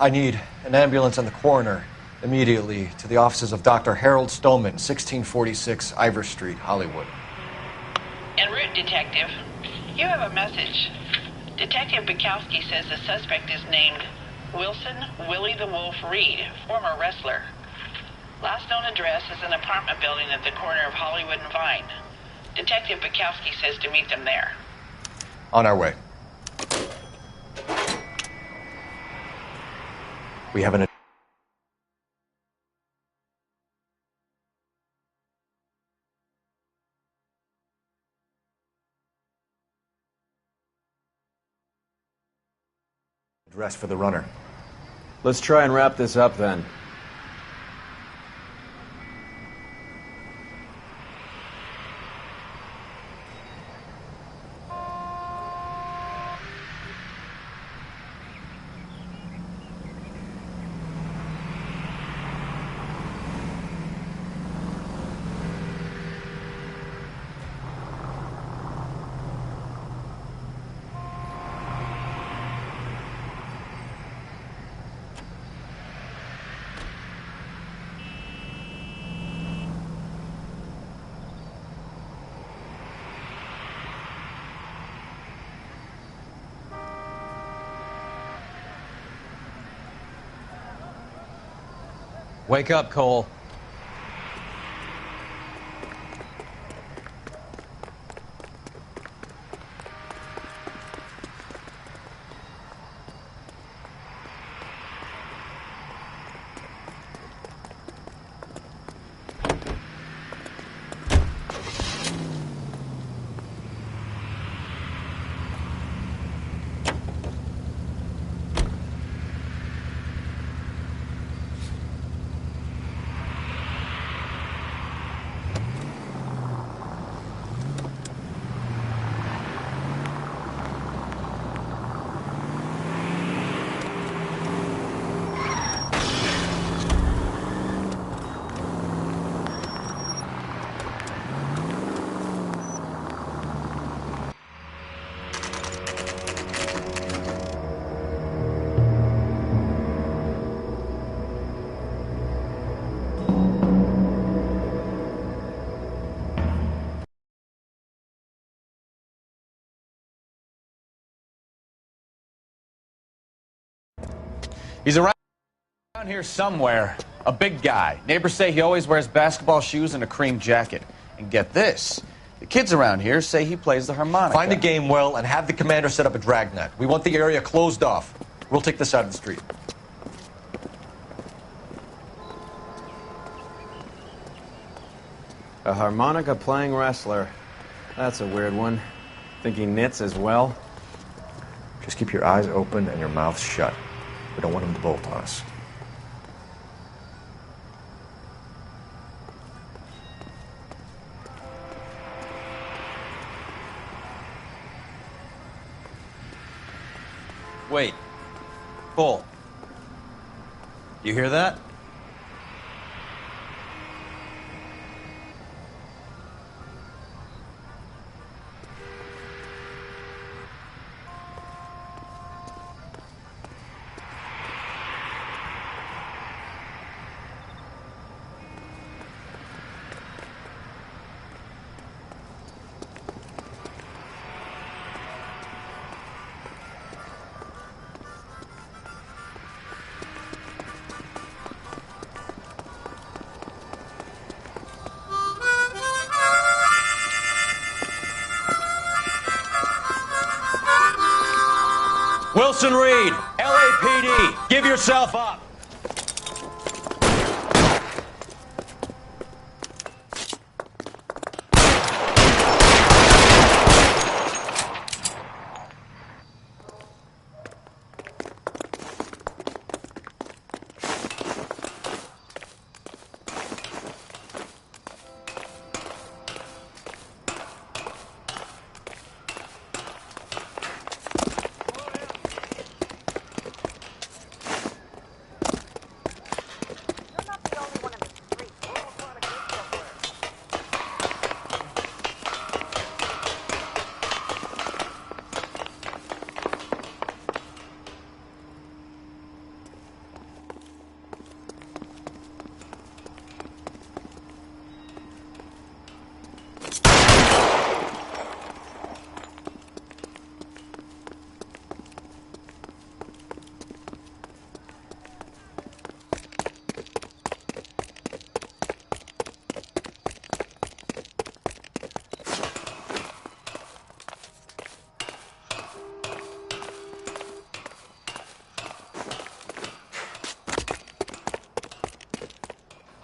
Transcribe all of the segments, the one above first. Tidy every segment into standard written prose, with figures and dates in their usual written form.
I need an ambulance and the coroner immediately to the offices of Dr. Harold Stoneman, 1646 Ivor Street, Hollywood. En route, Detective. You have a message. Detective Bukowski says the suspect is named Wilson Willie the Wolf Reed, former wrestler. Last known address is an apartment building at the corner of Hollywood and Vine. Detective Bukowski says to meet them there. On our way. We have an address for the runner. Let's try and wrap this up then. Wake up, Cole. He's around here somewhere. A big guy. Neighbors say he always wears basketball shoes and a cream jacket. And get this, the kids around here say he plays the harmonica. Find the game well and have the commander set up a dragnet. We want the area closed off. We'll take this side of the street. A harmonica playing wrestler. That's a weird one. Think he knits as well? Just keep your eyes open and your mouth shut. We don't want him to bolt on us. Wait. Cole. You hear that? Wilson Reed, LAPD, give yourself up.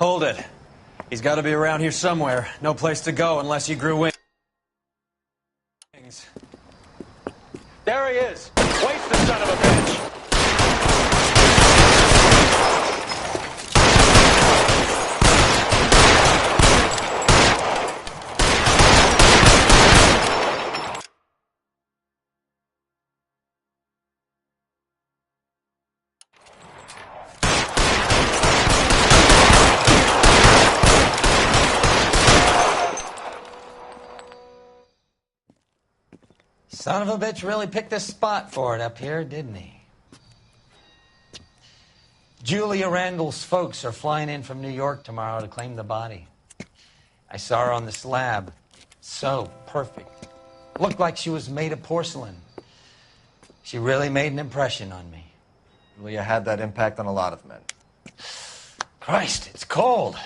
Hold it. He's got to be around here somewhere. No place to go unless he grew wings. There he is. Waste the son of a bitch. Son of a bitch really picked this spot for it up here, didn't he? Julia Randall's folks are flying in from New York tomorrow to claim the body. I saw her on the slab. So perfect. Looked like she was made of porcelain. She really made an impression on me. Julia had that impact on a lot of men. Christ, it's cold.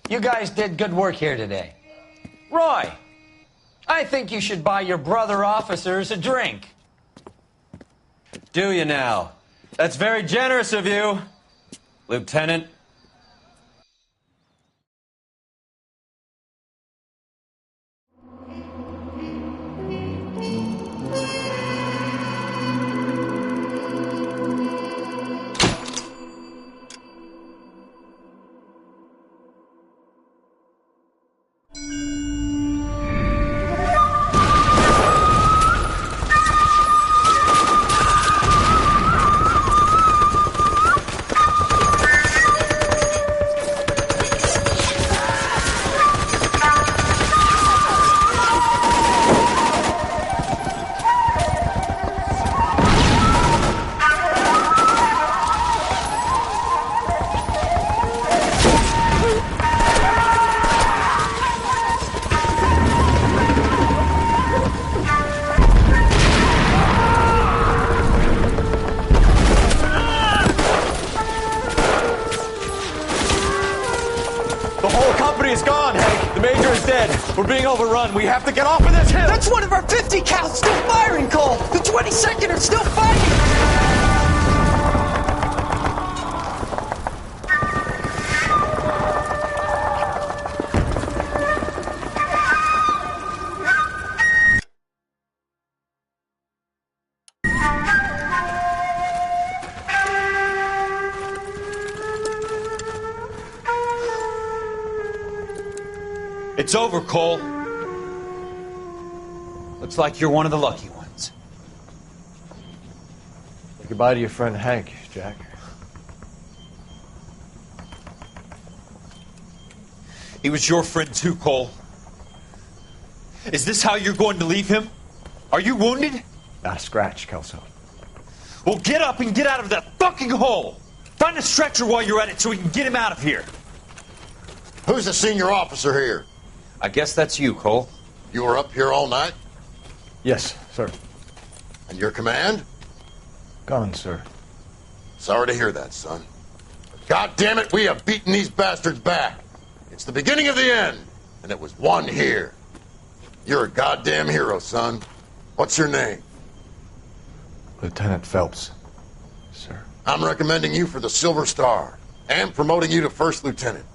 You guys did good work here today. Roy, I think you should buy your brother officers a drink. Do you now? That's very generous of you, Lieutenant. Is gone, Hank. The Major is dead. We're being overrun. We have to get off of this hill. That's one of our 50 cals still firing, Cole. The 22nd are still fighting. It's over, Cole. Looks like you're one of the lucky ones. Say goodbye to your friend Hank, Jack. He was your friend too, Cole. Is this how you're going to leave him? Are you wounded? Not a scratch, Kelso. Well, get up and get out of that fucking hole! Find a stretcher while you're at it so we can get him out of here. Who's the senior officer here? I guess that's you, Cole. You were up here all night? Yes, sir. And your command? Gone, sir. Sorry to hear that, son. God damn it, we have beaten these bastards back. It's the beginning of the end, and it was won here. You're a goddamn hero, son. What's your name? Lieutenant Phelps, sir. I'm recommending you for the Silver Star and promoting you to First Lieutenant.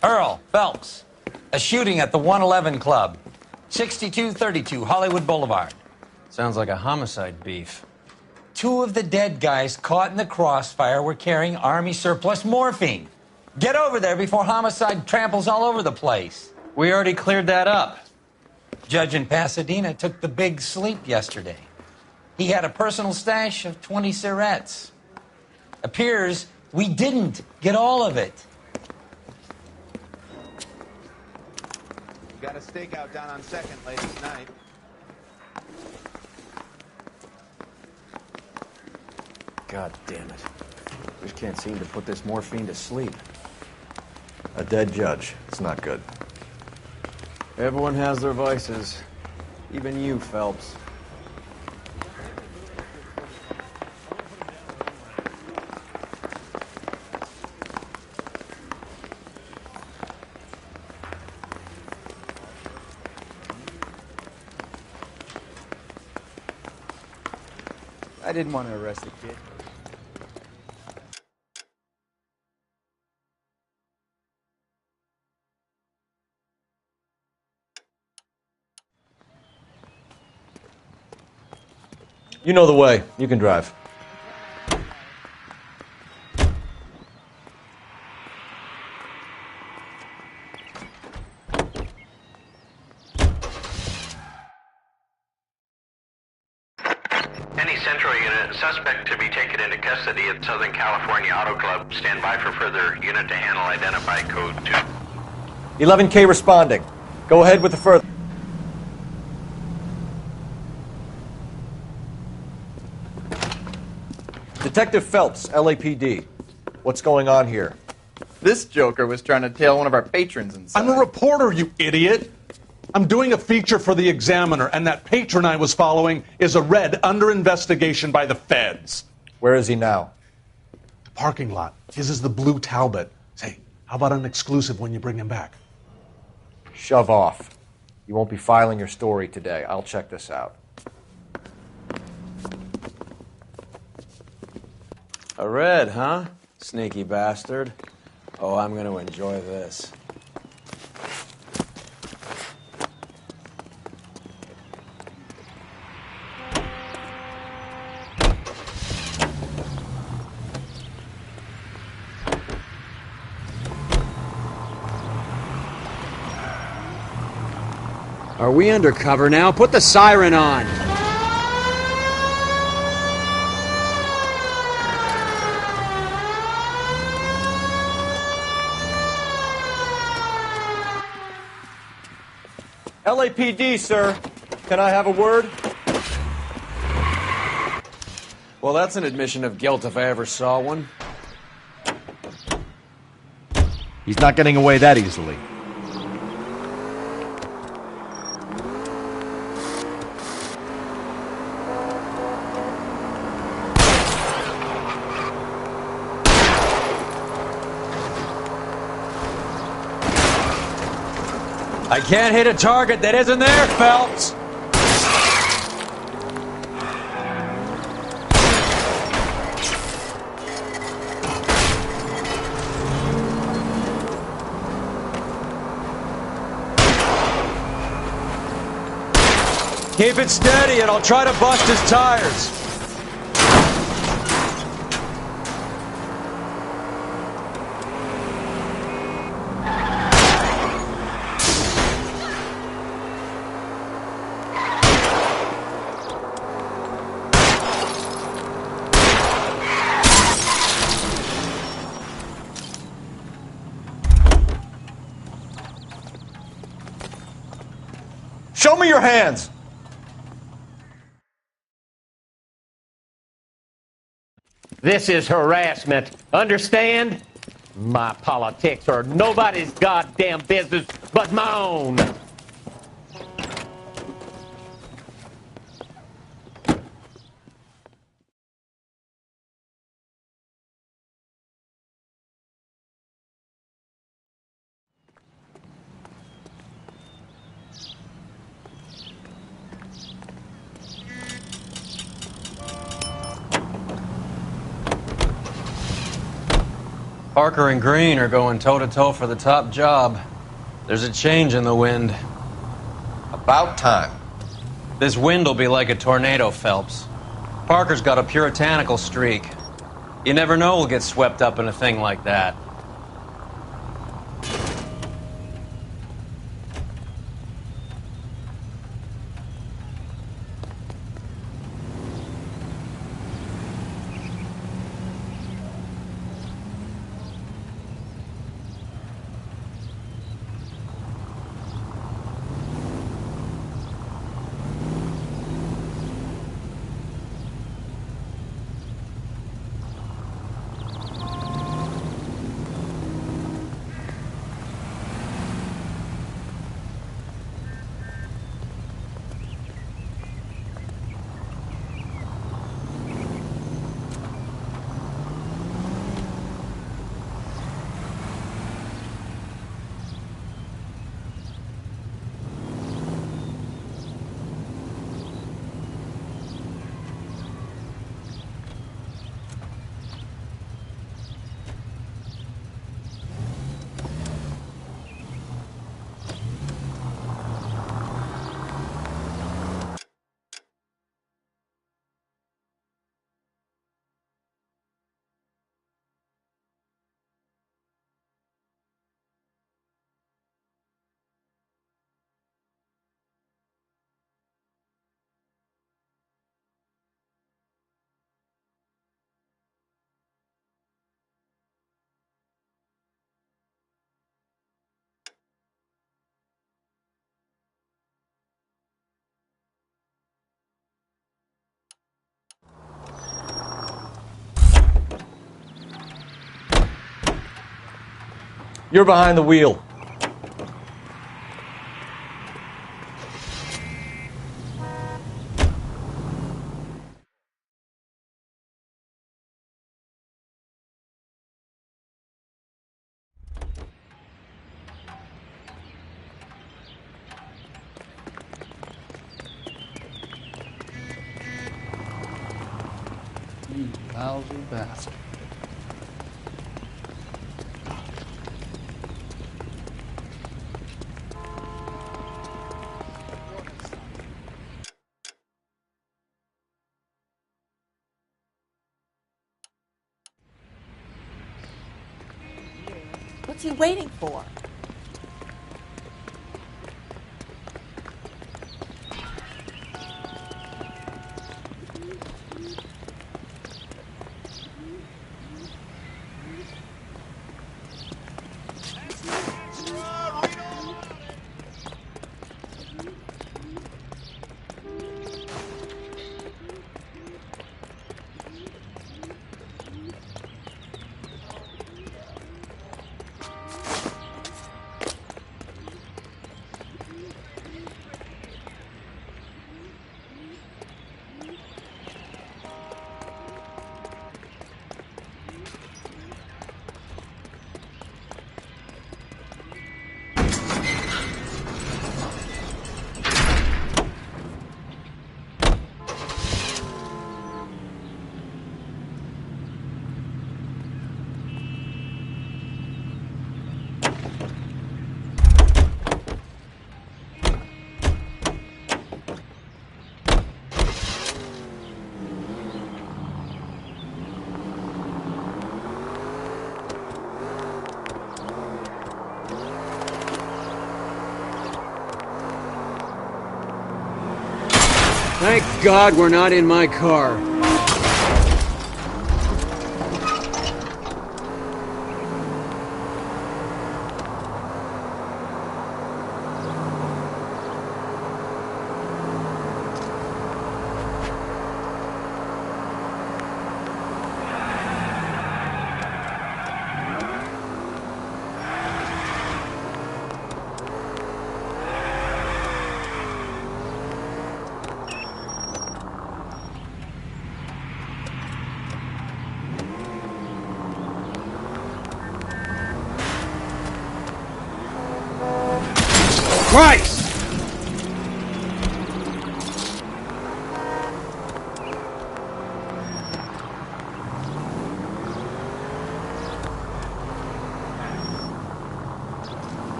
Earl Phelps, a shooting at the 111 Club, 6232 Hollywood Boulevard. Sounds like a homicide beef. Two of the dead guys caught in the crossfire were carrying Army surplus morphine. Get over there before homicide tramples all over the place. We already cleared that up. Judge in Pasadena took the big sleep yesterday. He had a personal stash of 20 cigarettes. Appears we didn't get all of it. Got a stakeout down on 2nd late tonight. God damn it. Just can't seem to put this morphine to sleep. A dead judge. It's not good. Everyone has their vices. Even you, Phelps. I didn't want to arrest the kid. You know the way. You can drive. Any Central unit, suspect to be taken into custody at Southern California Auto Club. Stand by for further unit to handle identify code 2. 11K responding. Go ahead with the further. Detective Phelps, LAPD. What's going on here? This joker was trying to tail one of our patrons inside. I'm a reporter, you idiot. I'm doing a feature for the Examiner, and that patron I was following is a red under investigation by the feds. Where is he now? The parking lot. His is the blue Talbot. Say, how about an exclusive when you bring him back? Shove off. You won't be filing your story today. I'll check this out. A red, huh? Sneaky bastard. Oh, I'm going to enjoy this. Are we undercover now? Put the siren on! LAPD, sir. Can I have a word? Well, that's an admission of guilt if I ever saw one. He's not getting away that easily. I can't hit a target that isn't there, Phelps! Keep it steady and I'll try to bust his tires. Show me your hands! This is harassment. Understand? My politics are nobody's goddamn business but my own. Parker and Green are going toe-to-toe for the top job. There's a change in the wind. About time. This wind will be like a tornado, Phelps. Parker's got a puritanical streak. You never know we'll get swept up in a thing like that. You're behind the wheel. You lousy bastard. What's he waiting for? Thank God we're not in my car. Christ!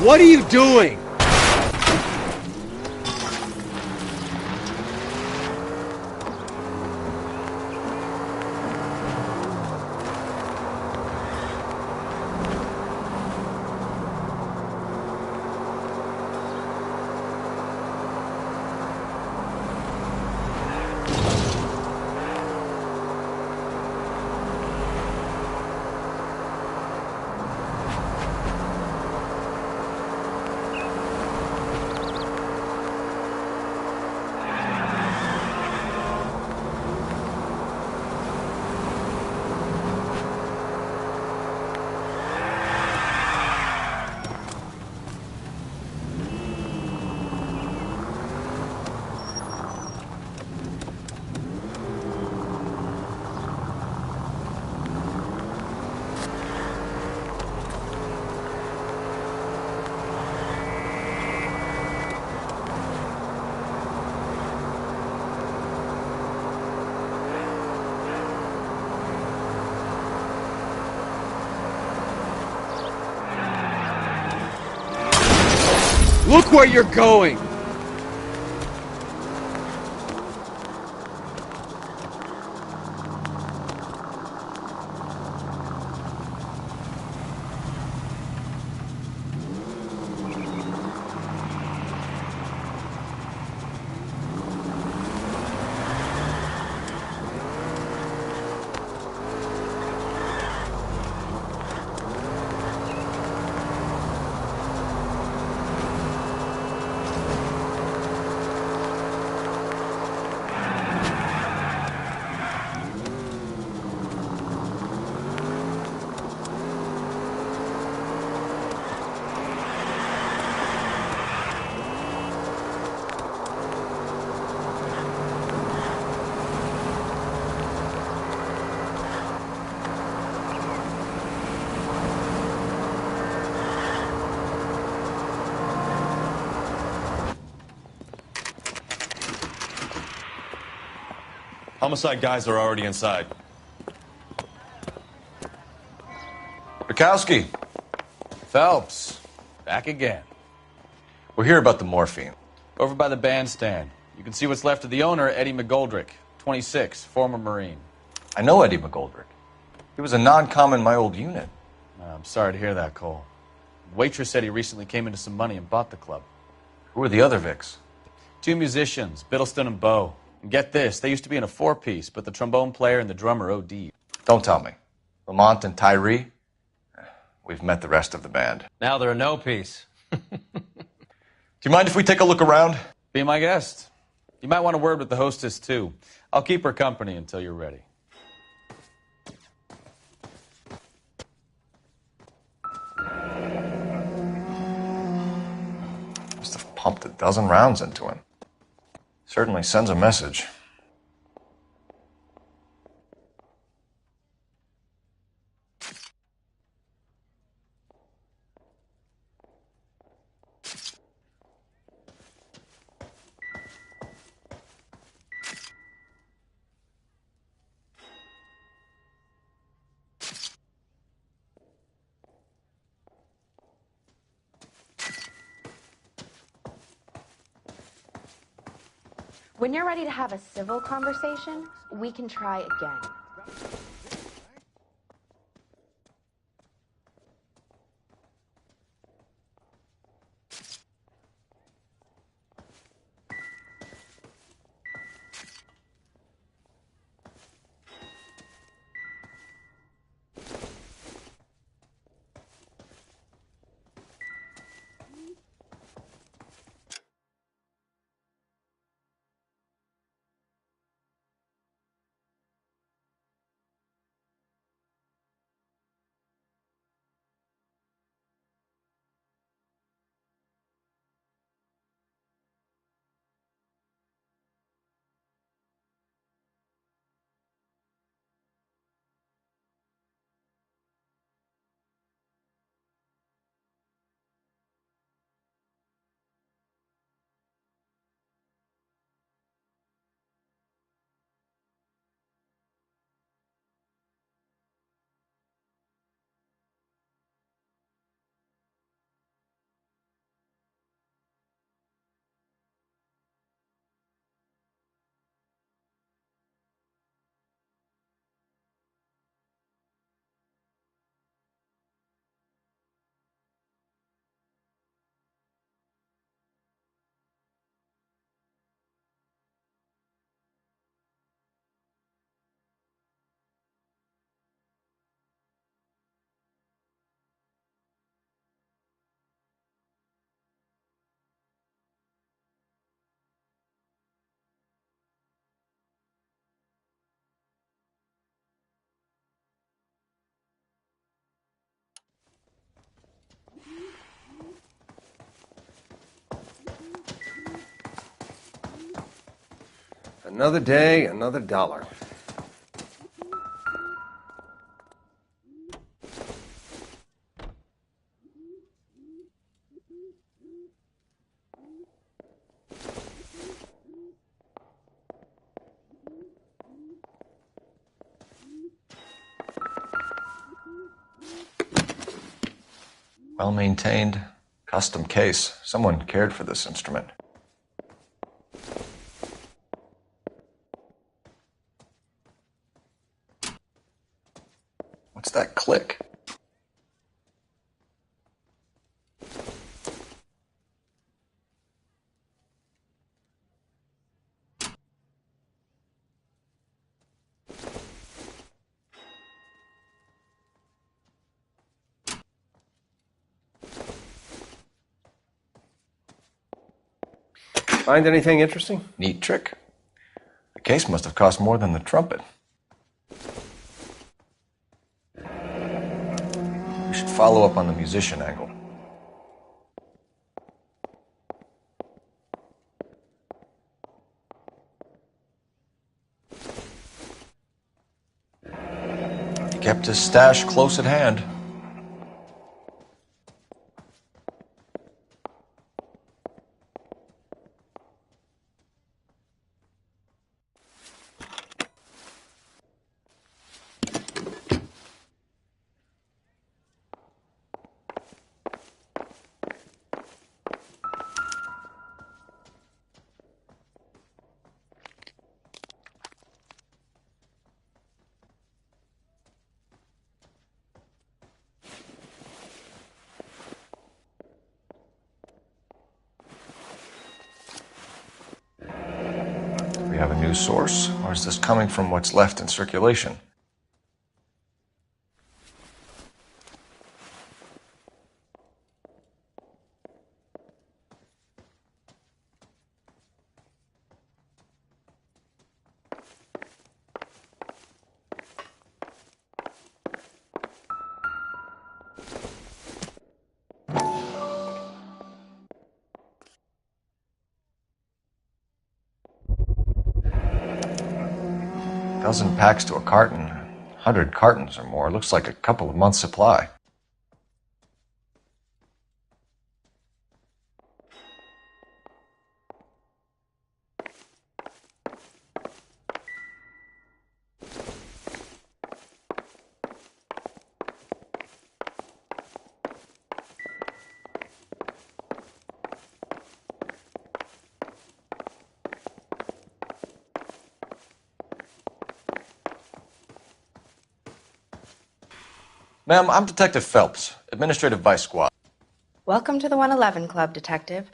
What are you doing? Look where you're going! Homicide guys are already inside. Bukowski. Phelps. Back again. We're here about the morphine. Over by the bandstand. You can see what's left of the owner, Eddie McGoldrick, 26, former Marine. I know Eddie McGoldrick. He was a non-com in my old unit. I'm sorry to hear that, Cole. Waitress said he recently came into some money and bought the club. Who are the other Vics? 2 musicians, Biddleston and Bowe. And get this, they used to be in a 4-piece, but the trombone player and the drummer OD'd. Don't tell me. Lamont and Tyree? We've met the rest of the band. Now they're a no-piece. Do you mind if we take a look around? Be my guest. You might want a word with the hostess, too. I'll keep her company until you're ready. Must have pumped a dozen rounds into him. Certainly sends a message. When you're ready to have a civil conversation, we can try again. Another day, another dollar. Well maintained, Custom case. Someone cared for this instrument. What's that click? Find anything interesting? Neat trick. The case must have cost more than the trumpet. We should follow up on the musician angle. He kept his stash close at hand. We have a new source, or is this coming from what's left in circulation? Dozen packs to a carton, 100 cartons or more. Looks like a couple of months' supply. Ma'am, I'm Detective Phelps, Administrative Vice Squad. Welcome to the 111 Club, Detective.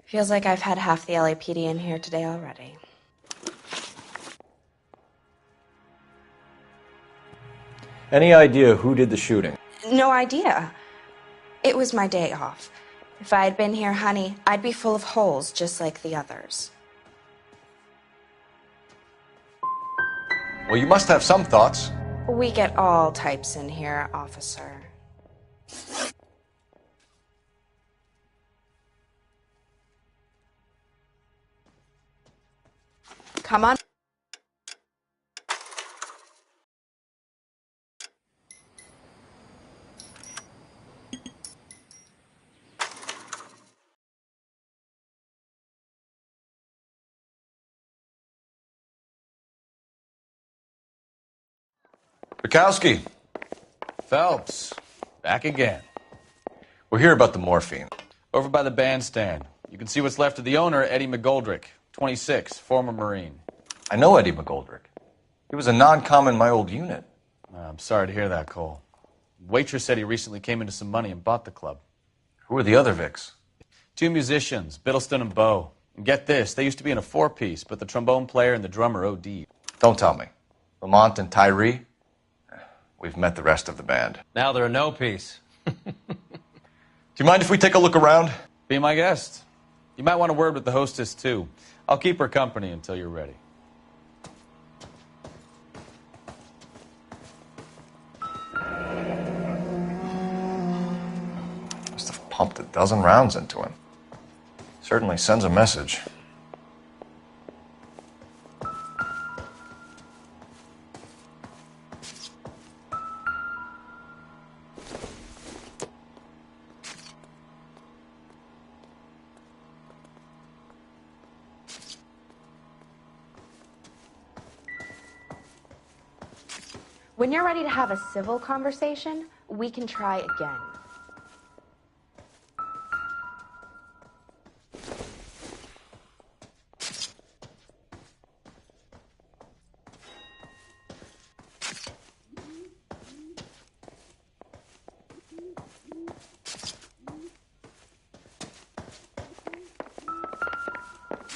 Feels like I've had half the LAPD in here today already. Any idea who did the shooting? No idea. It was my day off. If I had been here, honey, I'd be full of holes just like the others. Well, you must have some thoughts. We get all types in here, officer. Come on. Bukowski. Phelps, back again. We're here about the morphine. Over by the bandstand. You can see what's left of the owner, Eddie McGoldrick, 26, former Marine. I know Eddie McGoldrick. He was a non-com in my old unit. I'm sorry to hear that, Cole. Waitress said he recently came into some money and bought the club. Who are the other Vics? 2 musicians, Biddleston and Bow. And get this, they used to be in a 4-piece, but the trombone player and the drummer OD'd. Don't tell me. Lamont and Tyree? We've met the rest of the band. Now they're a no-piece. Do you mind if we take a look around? Be my guest. You might want a word with the hostess, too. I'll keep her company until you're ready. Must have pumped a dozen rounds into him. This Certainly sends a message. When you're ready to have a civil conversation, we can try again.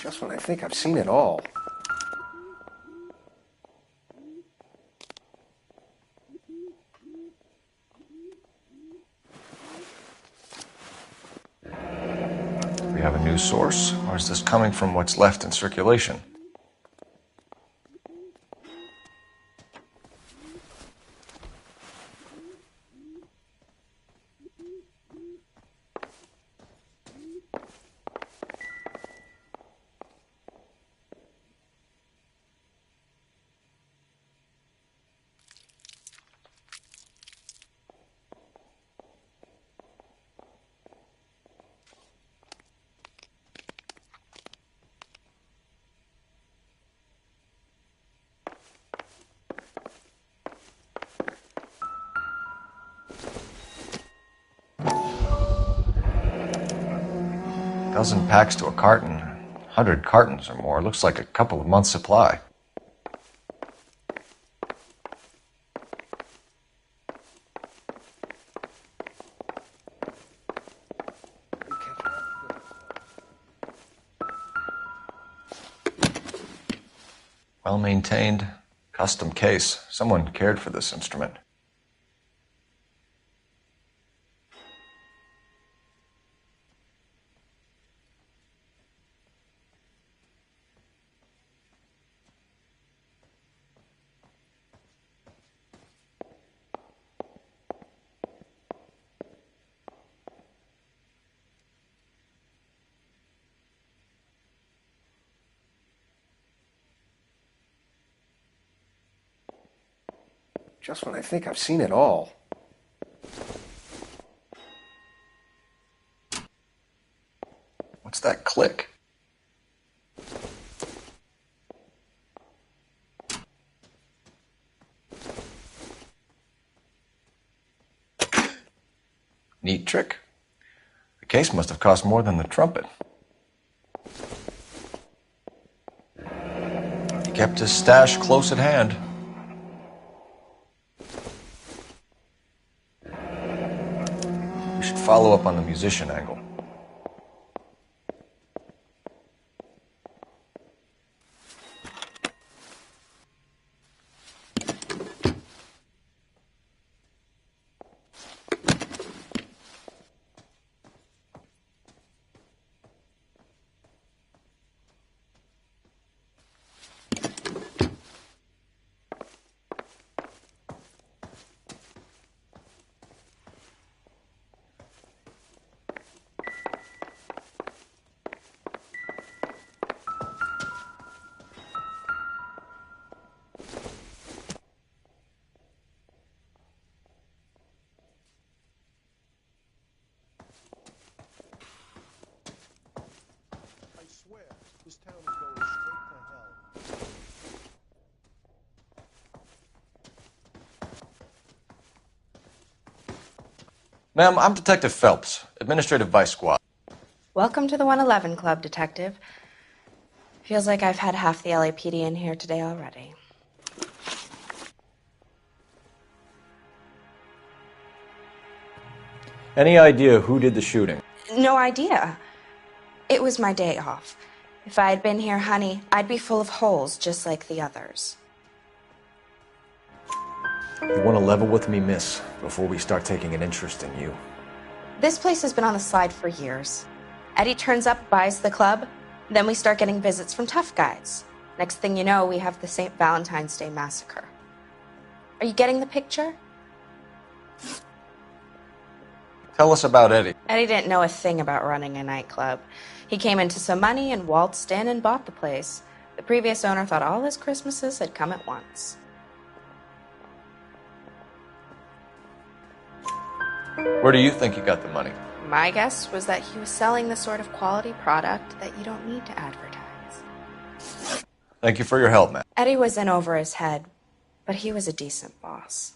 Just when I think I've seen it all. We have a news source, or is this coming from what's left in circulation? Dozen packs to a carton, 100 cartons or more. Looks like a couple of months' supply. Well maintained, custom case. Someone cared for this instrument. Just when I think I've seen it all. What's that click? Neat trick. The case must have cost more than the trumpet. He kept his stash close at hand. We should follow up on the musician angle. This town is going straight to hell. Ma'am, I'm Detective Phelps, Administrative Vice Squad. Welcome to the 111 Club, Detective. Feels like I've had half the LAPD in here today already. Any idea who did the shooting? No idea. It was my day off. If I had been here, honey, I'd be full of holes just like the others. You want to level with me, miss, before we start taking an interest in you. This place has been on the slide for years. Eddie turns up, buys the club, then we start getting visits from tough guys. Next thing you know, we have the St. Valentine's Day massacre. Are you getting the picture? Tell us about Eddie. Eddie didn't know a thing about running a nightclub. He came into some money and waltzed in and bought the place. The previous owner thought all his Christmases had come at once. Where do you think he got the money? My guess was that he was selling the sort of quality product that you don't need to advertise. Thank you for your help, Matt. Eddie was in over his head, but he was a decent boss.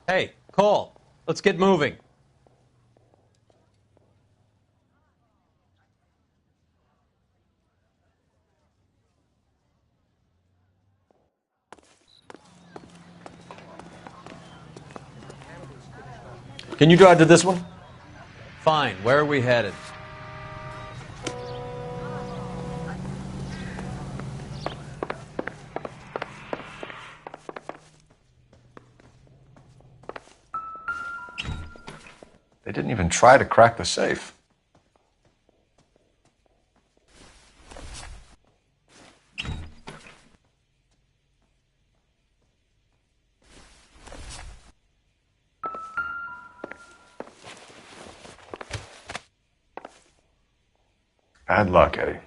Hey, Cole, let's get moving. Can you drive to this one? Fine, where are we headed? They didn't even try to crack the safe. Bad luck, Eddie.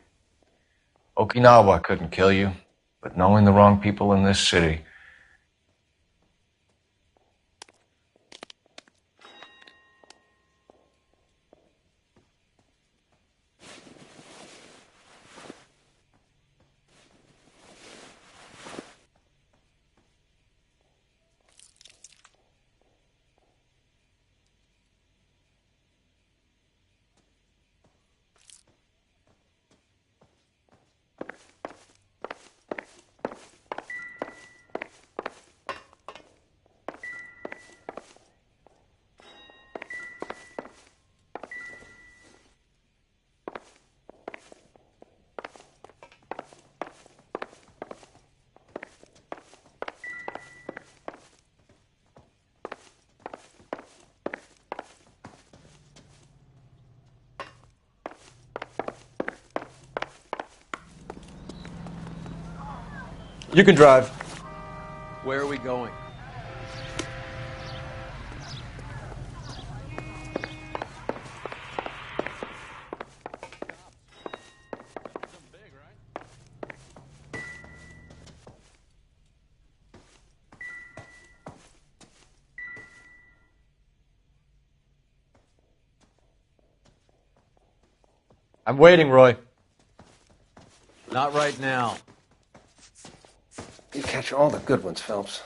Okinawa couldn't kill you, but knowing the wrong people in this city. You can drive. Where are we going? I'm waiting, Roy. Not right now. You catch all the good ones, Phelps.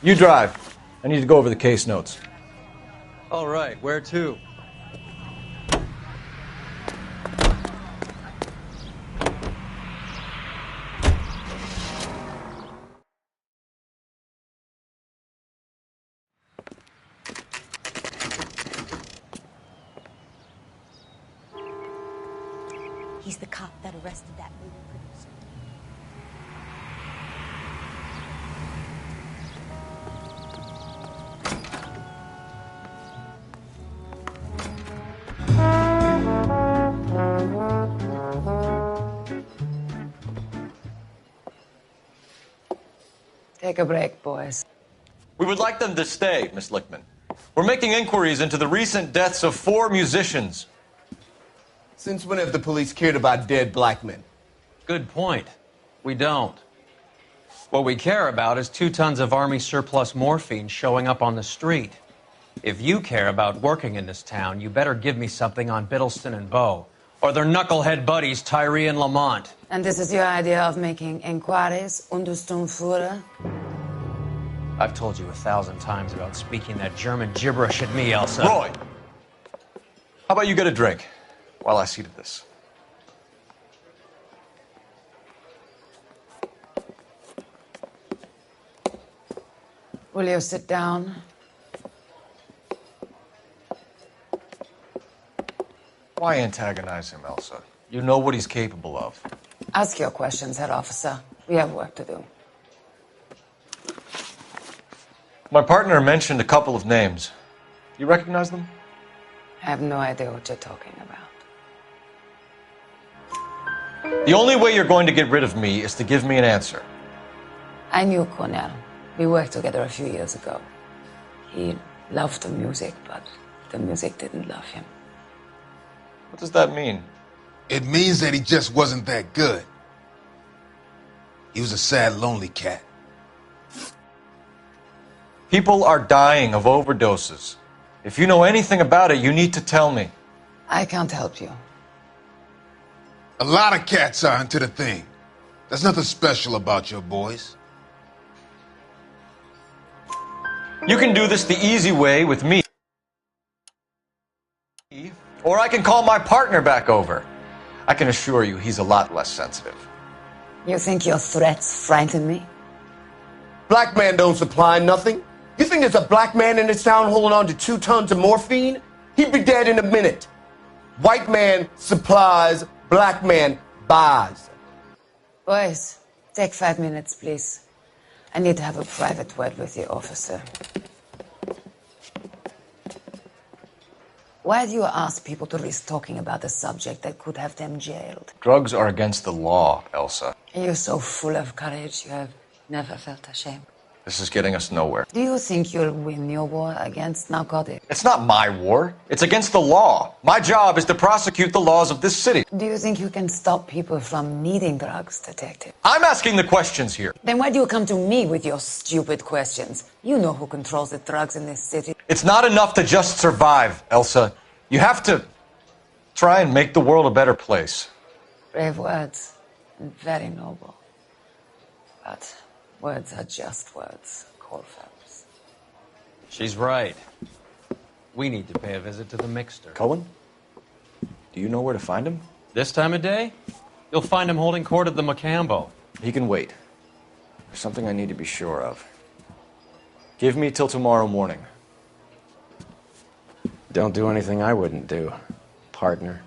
You drive. I need to go over the case notes. All right, where to? He's the cop that arrested that movie producer. Take a break, boys. We would like them to stay, Miss Lickman. We're making inquiries into the recent deaths of 4 musicians. Since when have the police cared about dead black men? Good point. We don't. What we care about is 2 tons of Army surplus morphine showing up on the street. If you care about working in this town, you better give me something on Biddleston and Bow, or their knucklehead buddies Tyree and Lamont. And this is your idea of making inquiries, Untersturmführer? I've told you 1,000 times about speaking that German gibberish at me, Elsa. Roy! How about you get a drink while I see to this? Will you sit down? Why antagonize him, Elsa? You know what he's capable of. Ask your questions, Head Officer. We have work to do. My partner mentioned a couple of names. You recognize them? I have no idea what you're talking about. The only way you're going to get rid of me is to give me an answer. I knew Cornell. We worked together a few years ago. He loved the music, but the music didn't love him. What does that mean? It means that he just wasn't that good. He was a sad, lonely cat. People are dying of overdoses. If you know anything about it, you need to tell me. I can't help you. A lot of cats are into the thing. There's nothing special about your boys. You can do this the easy way with me. Or I can call my partner back over. I can assure you he's a lot less sensitive. You think your threats frighten me? Black man don't supply nothing. You think there's a black man in this town holding on to 2 tons of morphine? He'd be dead in a minute. White man supplies, black man buys. Boys, take 5 minutes, please. I need to have a private word with you, officer. Why do you ask people to risk talking about a subject that could have them jailed? Drugs are against the law, Elsa. You're so full of courage, you have never felt ashamed. This is getting us nowhere. Do you think you'll win your war against narcotics? It's not my war. It's against the law. My job is to prosecute the laws of this city. Do you think you can stop people from needing drugs, detective? I'm asking the questions here. Then why do you come to me with your stupid questions? You know who controls the drugs in this city. It's not enough to just survive, Elsa. You have to try and make the world a better place. Brave words, and very noble. But words are just words, Cole Phelps. She's right. We need to pay a visit to the mixer. Cohen? Do you know where to find him? This time of day? You'll find him holding court at the Macambo. He can wait. There's something I need to be sure of. Give me till tomorrow morning. Don't do anything I wouldn't do, partner.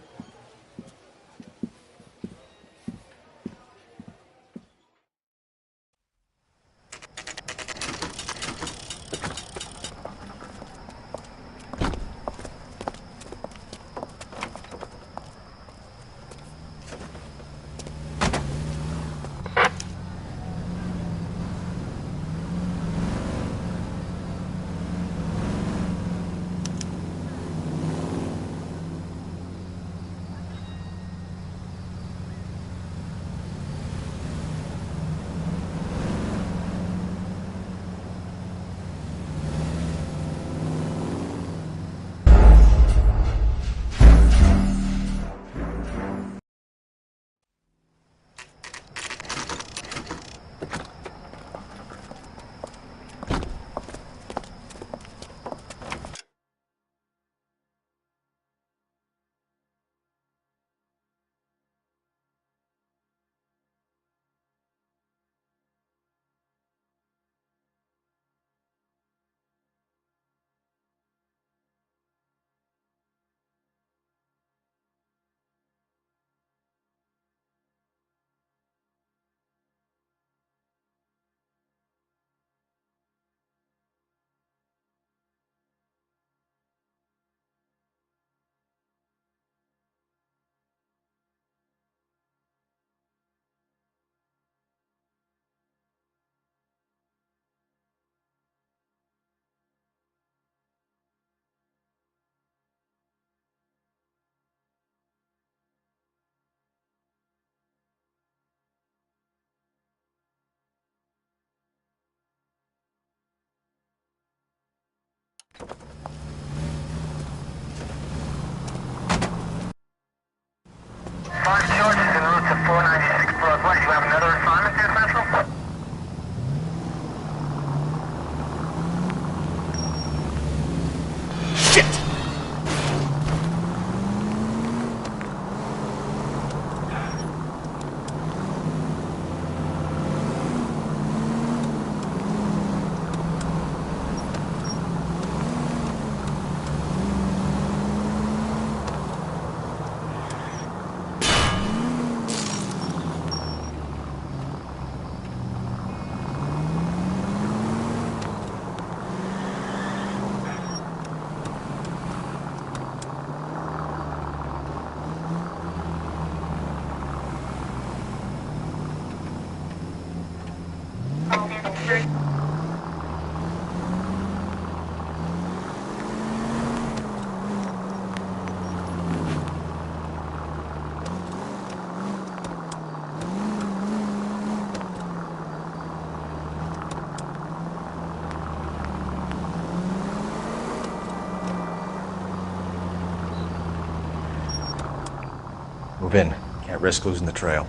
Move in. Can't risk losing the trail.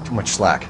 Too much slack.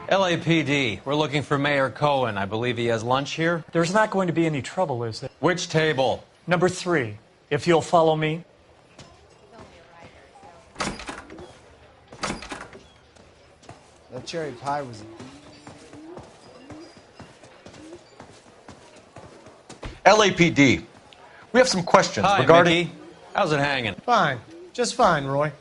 LAPD, we're looking for Mayor Cohen. I believe he has lunch here. There's not going to be any trouble, is there? Which table? Number 3, if you'll follow me. That cherry pie was... LAPD, we have some questions Hi, regarding... Mickey. How's it hanging? Fine. Just fine, Roy.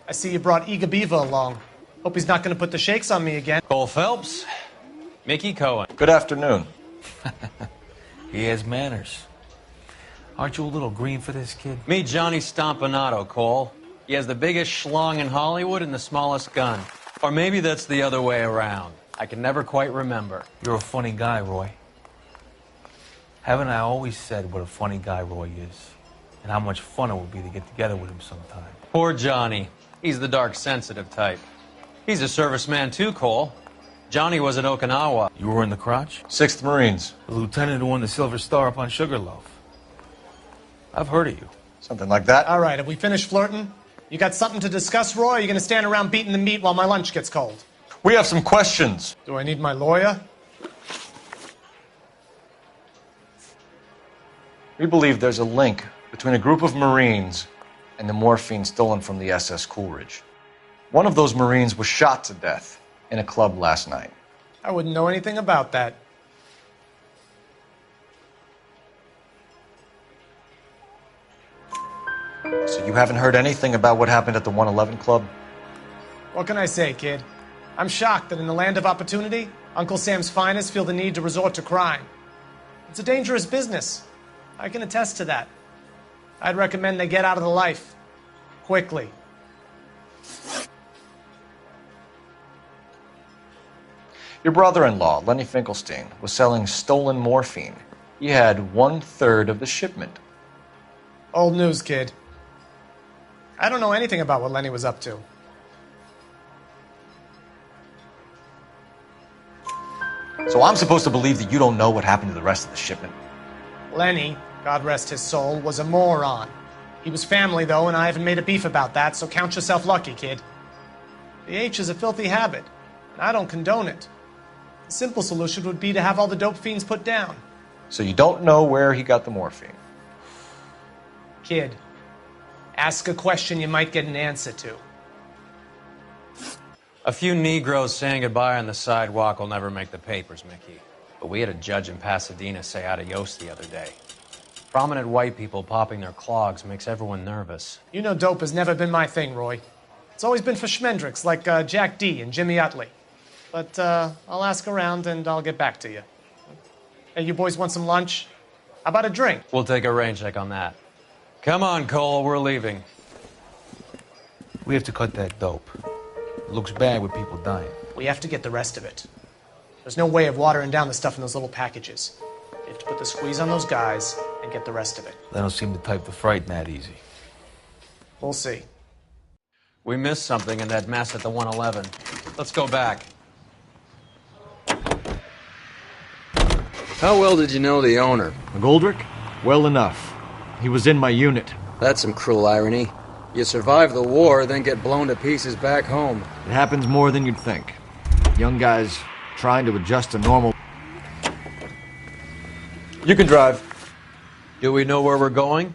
I see you brought Iga Beaver along. Hope he's not going to put the shakes on me again. Cole Phelps, Mickey Cohen. Good afternoon. He has manners. Aren't you a little green for this kid? Meet Johnny Stompanato, Cole. He has the biggest schlong in Hollywood and the smallest gun. Or maybe that's the other way around. I can never quite remember. You're a funny guy, Roy. Haven't I always said what a funny guy Roy is? And how much fun it would be to get together with him sometime. Poor Johnny. He's the dark, sensitive type. He's a serviceman too, Cole. Johnny was at Okinawa. You were in the crotch? 6th Marines. The lieutenant who won the Silver Star up on Sugarloaf. I've heard of you. Something like that. All right, have we finished flirting? You got something to discuss, Roy, or are you going to stand around beating the meat while my lunch gets cold? We have some questions. Do I need my lawyer? We believe there's a link between a group of Marines and the morphine stolen from the SS Coolidge. One of those Marines was shot to death in a club last night. I wouldn't know anything about that. So you haven't heard anything about what happened at the 111 Club? What can I say, kid? I'm shocked that in the land of opportunity, Uncle Sam's finest feel the need to resort to crime. It's a dangerous business. I can attest to that. I'd recommend they get out of the life. Quickly. Your brother-in-law, Lenny Finkelstein, was selling stolen morphine. He had 1/3 of the shipment. Old news, kid. I don't know anything about what Lenny was up to. So I'm supposed to believe that you don't know what happened to the rest of the shipment? Lenny, God rest his soul, was a moron. He was family, though, and I haven't made a beef about that, so count yourself lucky, kid. The H is a filthy habit, and I don't condone it. The simple solution would be to have all the dope fiends put down. So you don't know where he got the morphine? Kid, ask a question you might get an answer to. A few Negroes saying goodbye on the sidewalk will never make the papers, Mickey. But we had a judge in Pasadena say adios the other day. Prominent white people popping their clogs makes everyone nervous. You know dope has never been my thing, Roy. It's always been for schmendricks like Jack D. and Jimmy Utley. But I'll ask around and I'll get back to you. Hey, you boys want some lunch? How about a drink? We'll take a rain check on that. Come on, Cole, we're leaving. We have to cut that dope. It looks bad with people dying. We have to get the rest of it. There's no way of watering down the stuff in those little packages. You have to put the squeeze on those guys and get the rest of it. They don't seem the type to frighten that easy. We'll see. We missed something in that mess at the 111. Let's go back. How well did you know the owner? McGoldrick? Well enough. He was in my unit. That's some cruel irony. You survive the war, then get blown to pieces back home. It happens more than you'd think. Young guys trying to adjust to normal... You can drive. Do we know where we're going?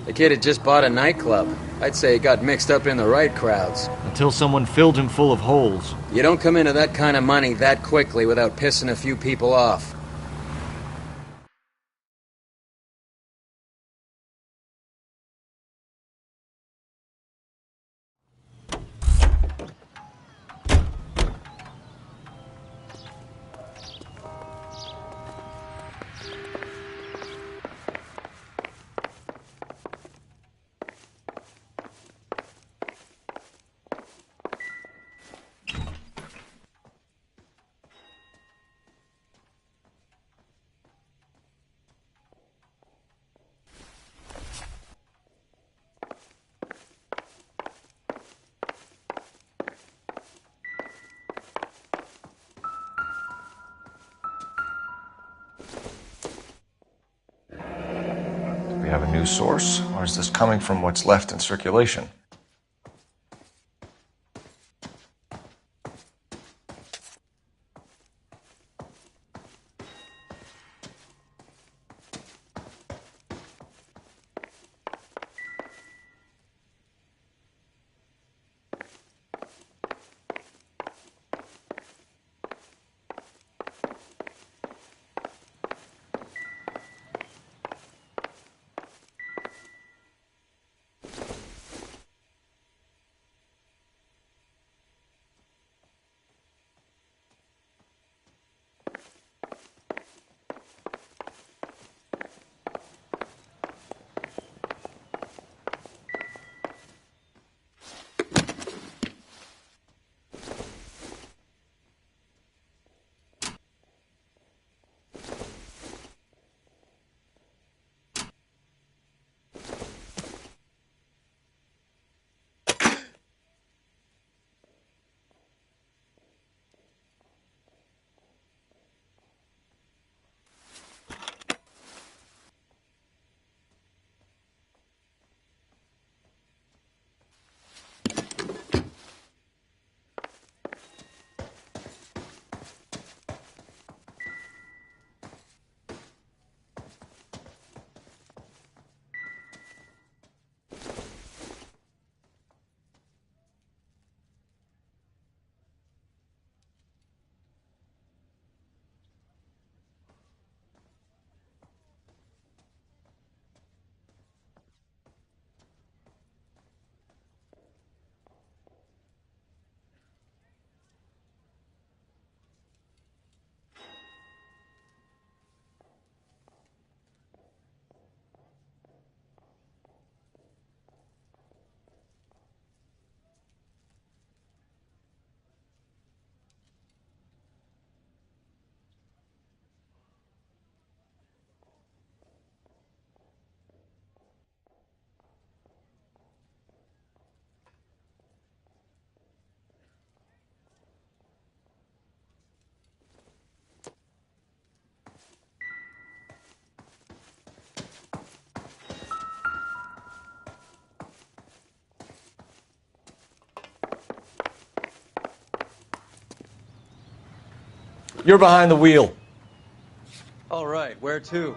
The kid had just bought a nightclub. I'd say he got mixed up in the right crowds. Until someone filled him full of holes. You don't come into that kind of money that quickly without pissing a few people off. We have a new source, or is this coming from what's left in circulation? You're behind the wheel. All right, where to?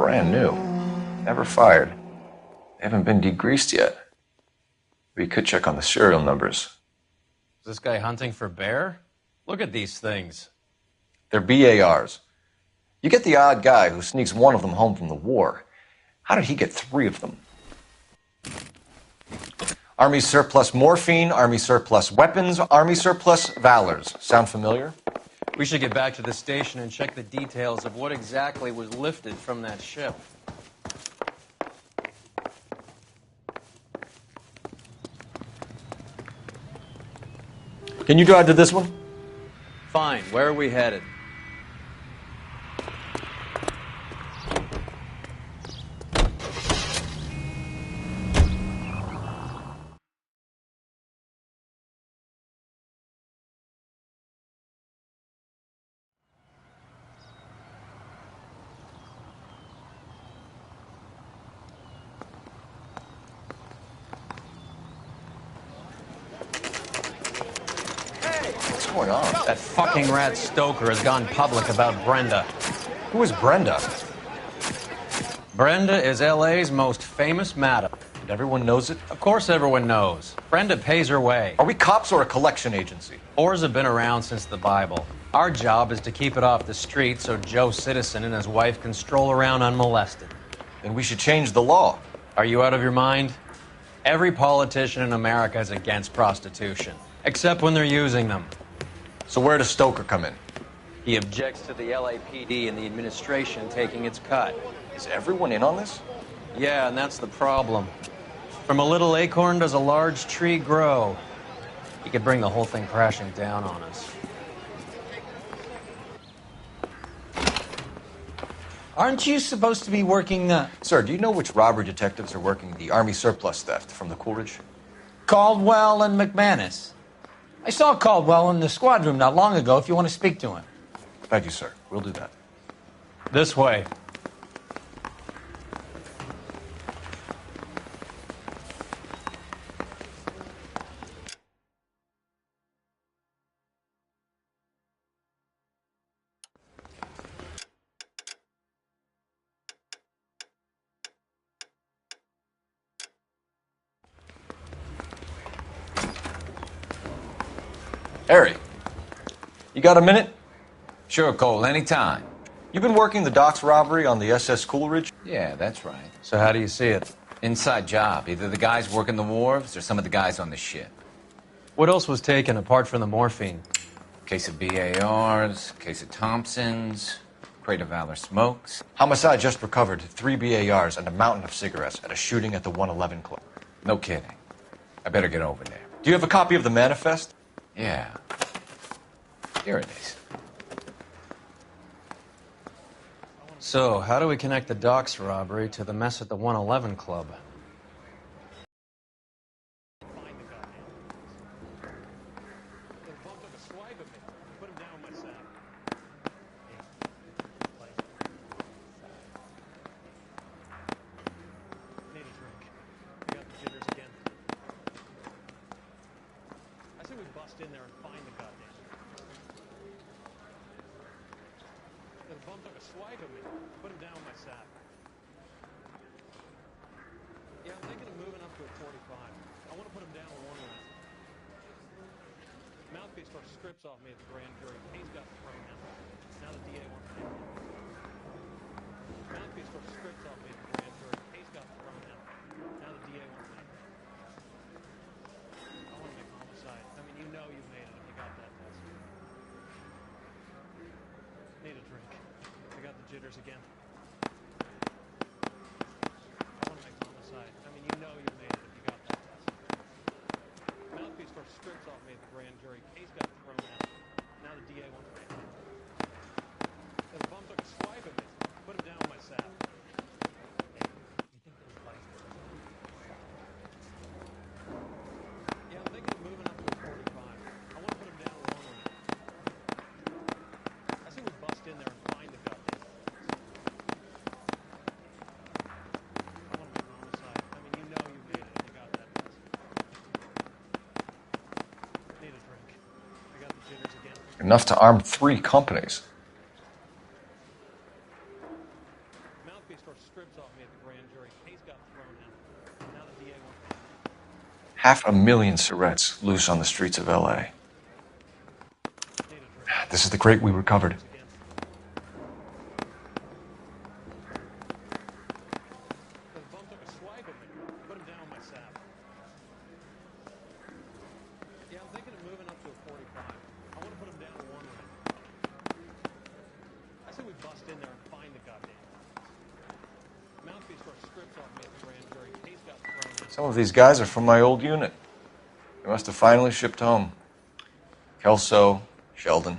brand new. Never fired. They haven't been degreased yet. We could check on the serial numbers. Is this guy hunting for bear? Look at these things. They're BARs. You get the odd guy who sneaks one of them home from the war. How did he get 3 of them? Army surplus morphine, Army surplus weapons, Army surplus valors. Sound familiar? We should get back to the station and check the details of what exactly was lifted from that ship. Can you drive to this one? Fine. Where are we headed? What's going on? That fucking rat Stoker has gone public about Brenda. Who is Brenda? Brenda is LA's most famous madam. And everyone knows it? Of course everyone knows. Brenda pays her way. Are we cops or a collection agency? Whores have been around since the Bible. Our job is to keep it off the street so Joe Citizen and his wife can stroll around unmolested. Then we should change the law. Are you out of your mind? Every politician in America is against prostitution, except when they're using them. So where does Stoker come in? He objects to the LAPD and the administration taking its cut. Is everyone in on this? Yeah, and that's the problem. From a little acorn does a large tree grow. He could bring the whole thing crashing down on us. Aren't you supposed to be working, Sir, do you know which robbery detectives are working the Army surplus theft from the Coolidge? Caldwell and McManus? I saw Caldwell in the squad room not long ago if you want to speak to him. Thank you, sir. We'll do that. This way. Harry, you got a minute? Sure, Cole, anytime. You've been working the docks robbery on the SS Coolidge? Yeah, that's right. So how do you see it? Inside job. Either the guys working the wharves or some of the guys on the ship. What else was taken apart from the morphine? Case of BARs, case of Thompsons, crate of Valor smokes. Homicide just recovered 3 BARs and a mountain of cigarettes at a shooting at the 111 Club. No kidding. I better get over there. Do you have a copy of the manifest? Yeah. Here it is. So, how do we connect the docks robbery to the mess at the 111 Club? Jitters again. I want to make homicide. I mean, you know you made it if you got that test. Mouthpiece for strips off me at the grand jury. Case got thrown out. Now the DA wants me. The bum took a swipe at me. Put him down with my sap. Yeah, I'm thinking of moving up to a 45. I want to put him down with one limit. I say we bust in there and find the goddamn. Enough to arm 3 companies. Mouthpiece for 500,000 Surrettes loose on the streets of LA. This is the crate we recovered. Some of these guys are from my old unit. They must have finally shipped home. Kelso, Sheldon,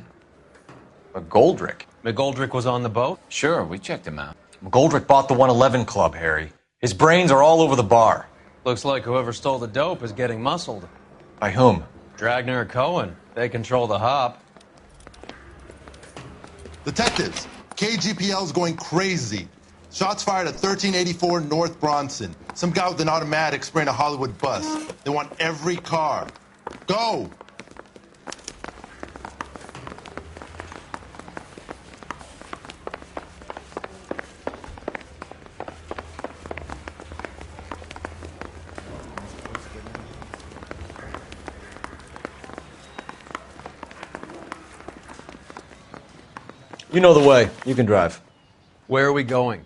McGoldrick. McGoldrick was on the boat? Sure, we checked him out. McGoldrick bought the 111 Club, Harry. His brains are all over the bar. Looks like whoever stole the dope is getting muscled. By whom? Dragner or Cohen. They control the hop. Detectives, KGPL's going crazy. Shots fired at 1384 North Bronson. Some guy with an automatic spraying a Hollywood bus. They want every car. Go! You know the way. You can drive. Where are we going?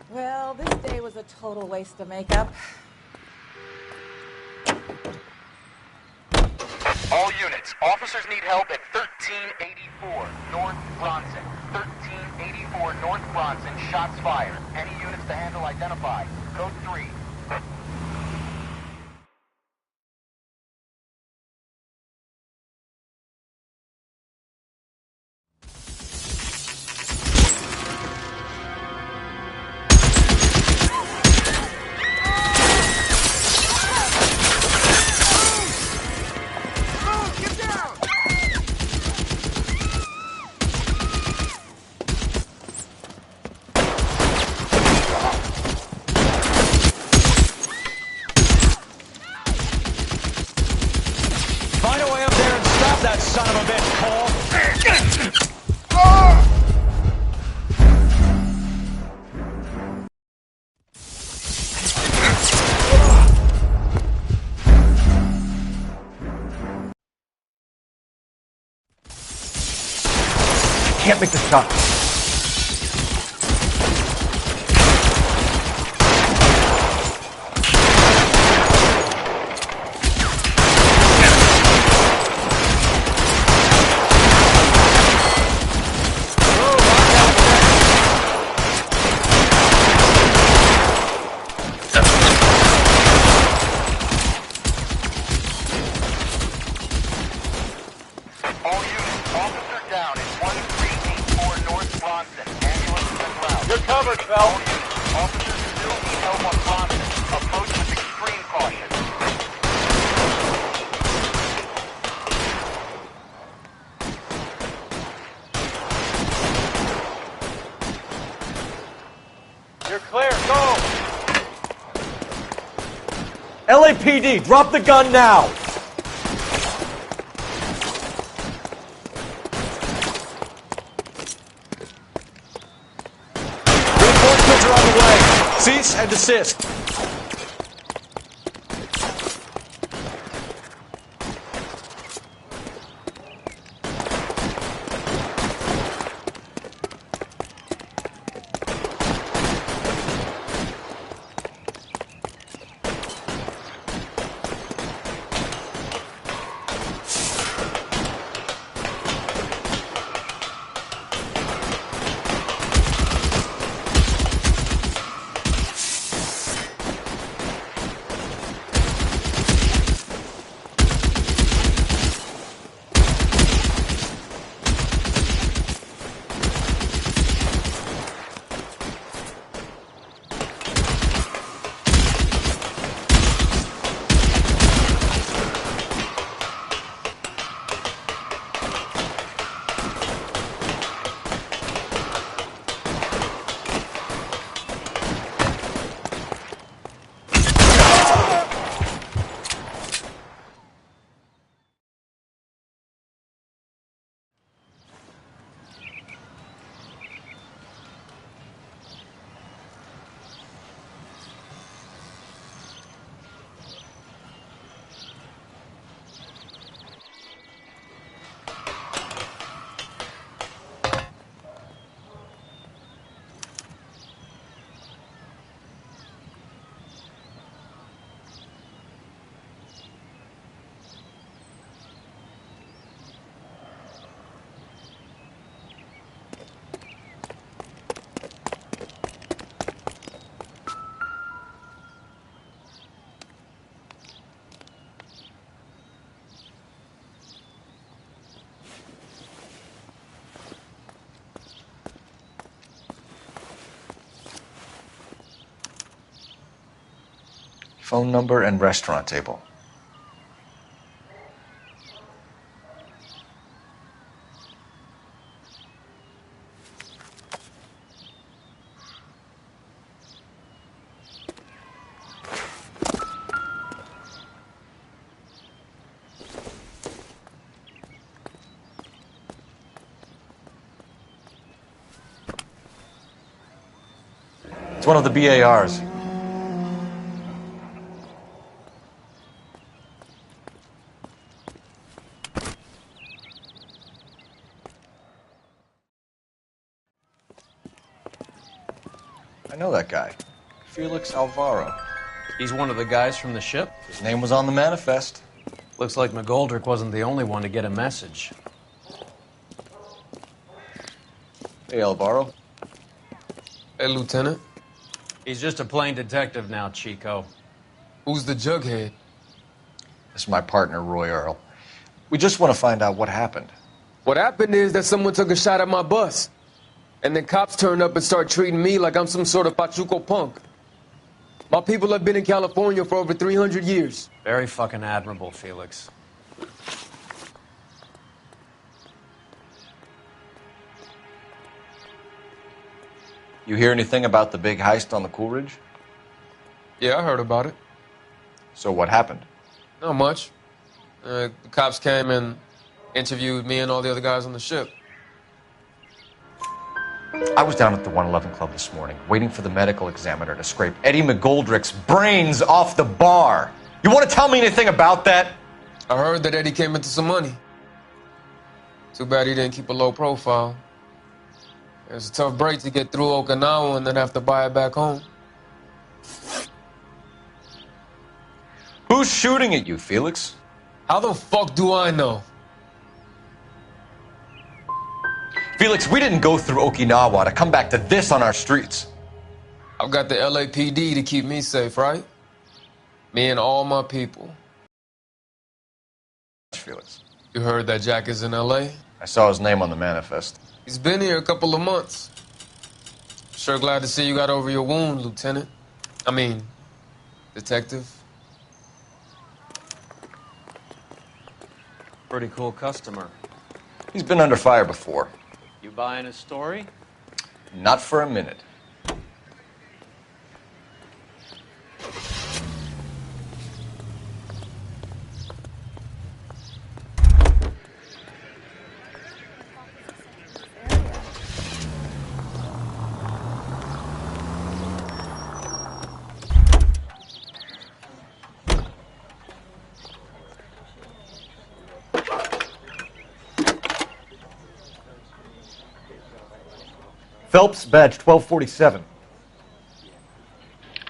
Well, this day was a total waste of makeup. All units, officers need help at 1384 North Bronson. 1384 North Bronson, shots fired. Any units to handle identify. Code 3. Find a way up there and stop that son of a bitch, Cole. Can't make the shot. All units, officer down in 1384 North Bronson. Ambulance en route. You're covered, Phil. All units, officers still need help on Bronson. Approach with extreme caution. You're clear, go! LAPD, drop the gun now! Reinforcements are on the way. Cease and desist. phone number and restaurant table. It's one of the BARs. I know that guy. Felix Alvaro. He's one of the guys from the ship? His name was on the manifest. Looks like McGoldrick wasn't the only one to get a message. Hey, Alvaro. Hey, Lieutenant. He's just a plain detective now, Chico. Who's the jughead? This is my partner, Roy Earl. We just want to find out what happened. What happened is that someone took a shot at my bus. And then cops turned up and start treating me like I'm some sort of Pachuco punk. My people have been in California for over 300 years. Very fucking admirable, Felix. You hear anything about the big heist on the Coolidge? Yeah, I heard about it. So what happened? Not much. The cops came and interviewed me and all the other guys on the ship. I was down at the 111 Club this morning, waiting for the medical examiner to scrape Eddie McGoldrick's brains off the bar. You want to tell me anything about that? I heard that Eddie came into some money. Too bad he didn't keep a low profile. It was a tough break to get through Okinawa and then have to buy it back home. Who's shooting at you, Felix? How the fuck do I know? Felix, we didn't go through Okinawa to come back to this on our streets. I've got the LAPD to keep me safe, right? Me and all my people. Felix. You heard that Jack is in LA? I saw his name on the manifest. He's been here a couple of months. Sure glad to see you got over your wound, Lieutenant. I mean, Detective. Pretty cool customer. He's been under fire before. You buying his story? Not for a minute. Phelps, badge 1247.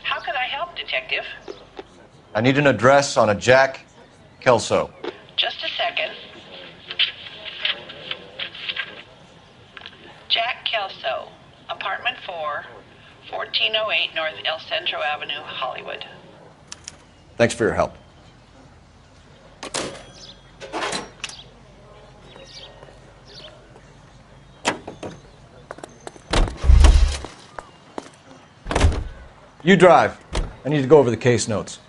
How can I help, Detective? I need an address on a Jack Kelso. Just a second. Jack Kelso, apartment 4, 1408 North El Centro Avenue, Hollywood. Thanks for your help. You drive. I need to go over the case notes.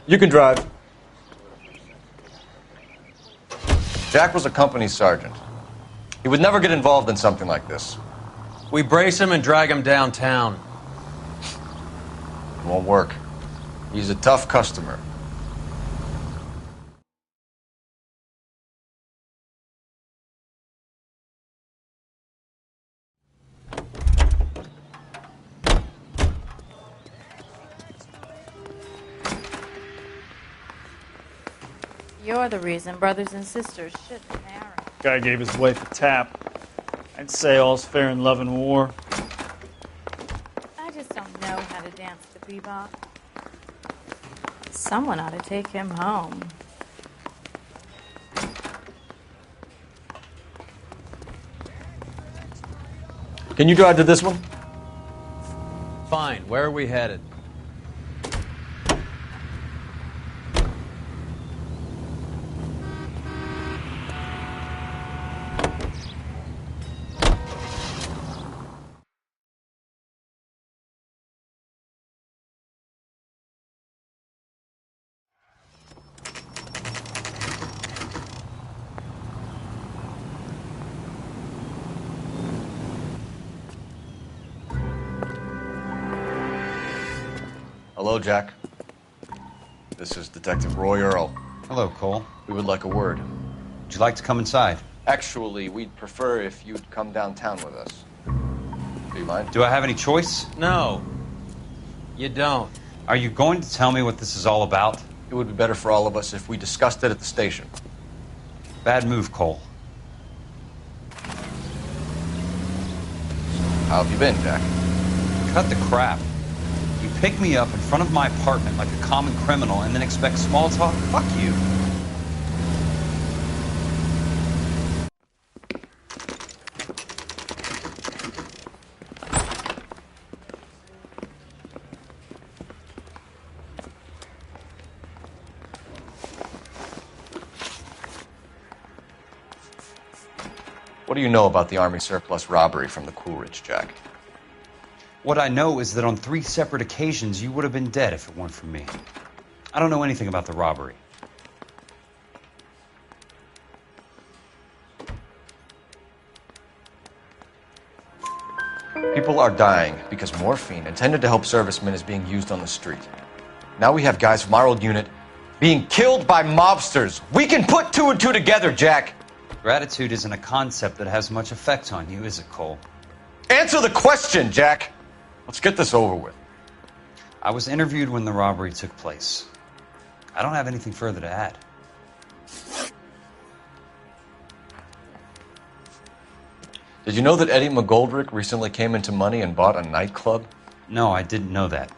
You can drive. Jack was a company sergeant. He would never get involved in something like this. We brace him and drag him downtown. It won't work. He's a tough customer. You're the reason brothers and sisters shouldn't marry. Guy gave his wife a tap. I'd say all's fair in love and war. I just don't know how to dance to bebop. Someone ought to take him home. Can you drive to this one? Fine. Where are we headed? Hello, Jack. This is Detective Roy Earl. Hello, Cole. We would like a word. Would you like to come inside? Actually, we'd prefer if you'd come downtown with us. Do you mind? Do I have any choice? No. You don't. Are you going to tell me what this is all about? It would be better for all of us if we discussed it at the station. Bad move, Cole. How have you been, Jack? Cut the crap. You pick me up in front of my apartment like a common criminal and then expect small talk? Fuck you. What do you know about the Army surplus robbery from the Coolidge, Jack? What I know is that on 3 separate occasions, you would have been dead if it weren't for me. I don't know anything about the robbery. People are dying because morphine intended to help servicemen is being used on the street. Now we have guys from our old unit being killed by mobsters. We can put 2 and 2 together, Jack. Gratitude isn't a concept that has much effect on you, is it, Cole? Answer the question, Jack. Let's get this over with. I was interviewed when the robbery took place. I don't have anything further to add. Did you know that Eddie McGoldrick recently came into money and bought a nightclub? No, I didn't know that.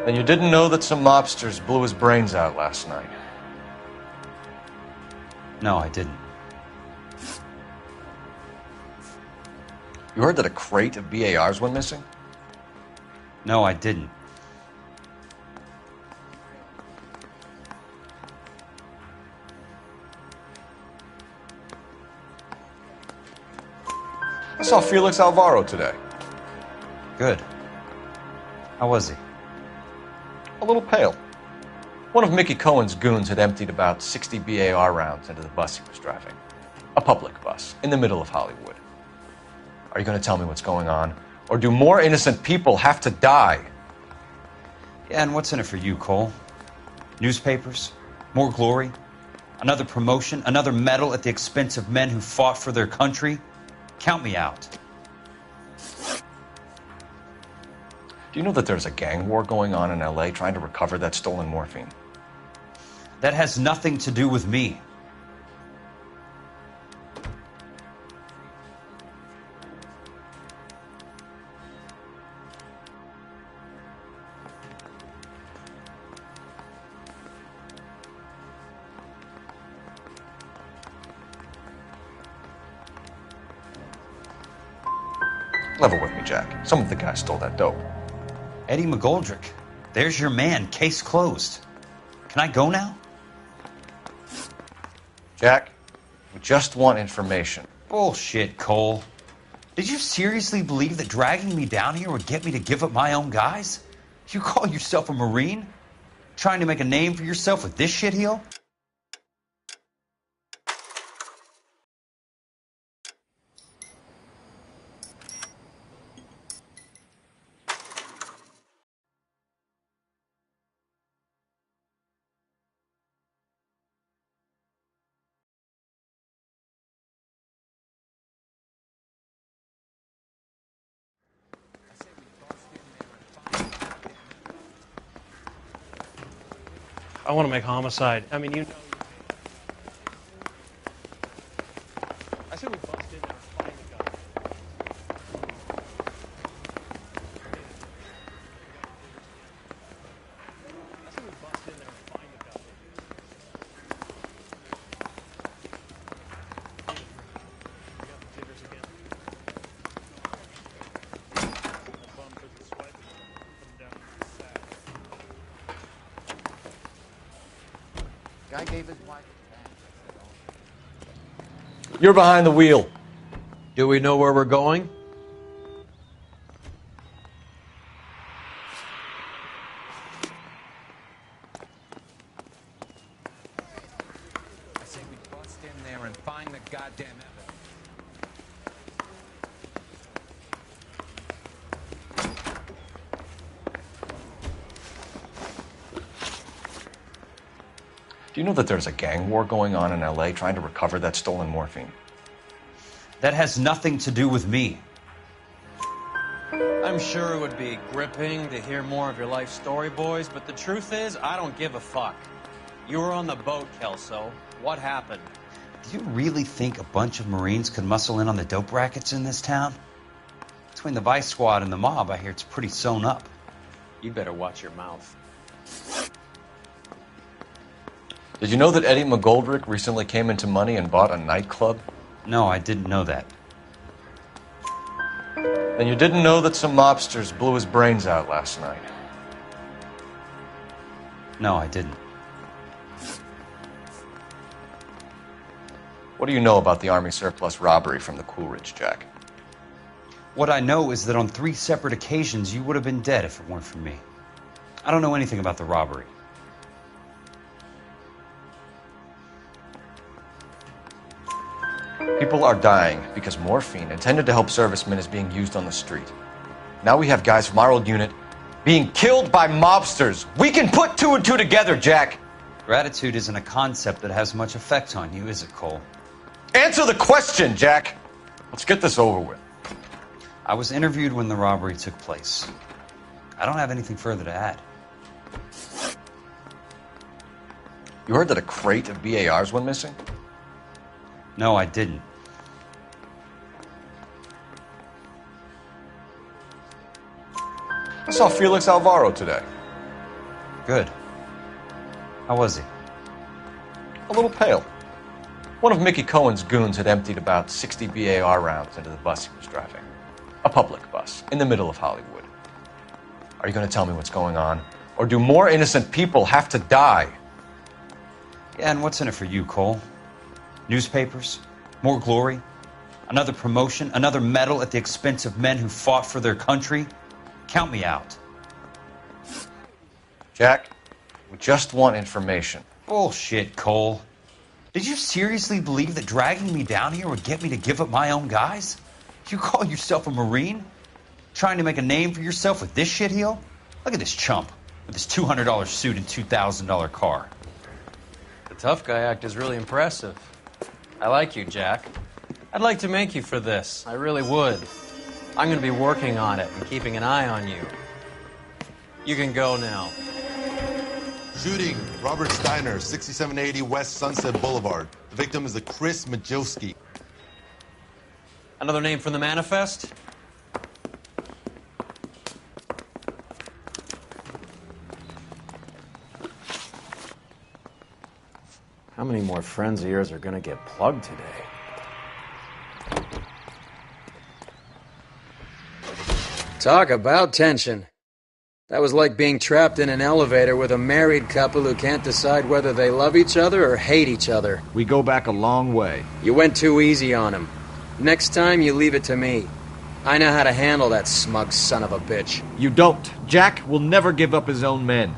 And you didn't know that some mobsters blew his brains out last night? No, I didn't. You heard that a crate of BARs went missing? No, I didn't. I saw Felix Alvaro today. Good. How was he? A little pale. One of Mickey Cohen's goons had emptied about 60 BAR rounds into the bus he was driving. A public bus, in the middle of Hollywood. Are you going to tell me what's going on? Or do more innocent people have to die? Yeah, and what's in it for you, Cole? Newspapers? More glory? Another promotion? Another medal at the expense of men who fought for their country? Count me out. Do you know that there's a gang war going on in LA trying to recover that stolen morphine? That has nothing to do with me. Level with me, Jack. Some of the guys stole that dope. Eddie McGoldrick. There's your man. Case closed. Can I go now? Jack, we just want information. Bullshit, Cole. Did you seriously believe that dragging me down here would get me to give up my own guys? You call yourself a Marine? Trying to make a name for yourself with this shitheel? I want to make homicide. I mean, you know. I said we bust in there and find the guy. I said we bust in there and find the guy. We got the jitters again. That bum took the sweat from down the sack. Guy gave his wife You're behind the wheel. Do we know where we're going? in there and find the goddamn evidence. Do you know that there's a gang war going on in LA trying to recover that stolen morphine? That has nothing to do with me. I'm sure it would be gripping to hear more of your life story, boys, but the truth is, I don't give a fuck. You were on the boat, Kelso. What happened? Do you really think a bunch of Marines could muscle in on the dope rackets in this town? Between the Vice Squad and the mob, I hear it's pretty sewn up. You better watch your mouth. Did you know that Eddie McGoldrick recently came into money and bought a nightclub? No, I didn't know that. Then you didn't know that some mobsters blew his brains out last night? No, I didn't. What do you know about the Army surplus robbery from the Coolidge, Jack? What I know is that on 3 separate occasions you would have been dead if it weren't for me. I don't know anything about the robbery. People are dying because morphine intended to help servicemen is being used on the street. Now we have guys from our old unit being killed by mobsters. We can put 2 and 2 together, Jack. Gratitude isn't a concept that has much effect on you, is it, Cole? Answer the question, Jack. Let's get this over with. I was interviewed when the robbery took place. I don't have anything further to add. You heard that a crate of BARs went missing? No, I didn't. I saw Felix Alvaro today. Good. How was he? A little pale. One of Mickey Cohen's goons had emptied about 60 BAR rounds into the bus he was driving. A public bus, in the middle of Hollywood. Are you going to tell me what's going on? Or do more innocent people have to die? Yeah, and what's in it for you, Cole? Newspapers? More glory? Another promotion? Another medal at the expense of men who fought for their country? Count me out. Jack, we just want information. Bullshit, Cole. Did you seriously believe that dragging me down here would get me to give up my own guys? You call yourself a Marine? Trying to make a name for yourself with this shitheel? Look at this chump with his $200 suit and $2,000 car. The tough guy act is really impressive. I like you, Jack. I'd like to make you for this. I really would. I'm going to be working on it and keeping an eye on you. You can go now. Shooting, Robert Steiner, 6780 West Sunset Boulevard. The victim is a Chris Majowski. Another name from the manifest? How many more friends of yours are going to get plugged today? Talk about tension. That was like being trapped in an elevator with a married couple who can't decide whether they love each other or hate each other. We go back a long way. You went too easy on him. Next time, you leave it to me. I know how to handle that smug son of a bitch. You don't. Jack will never give up his own men.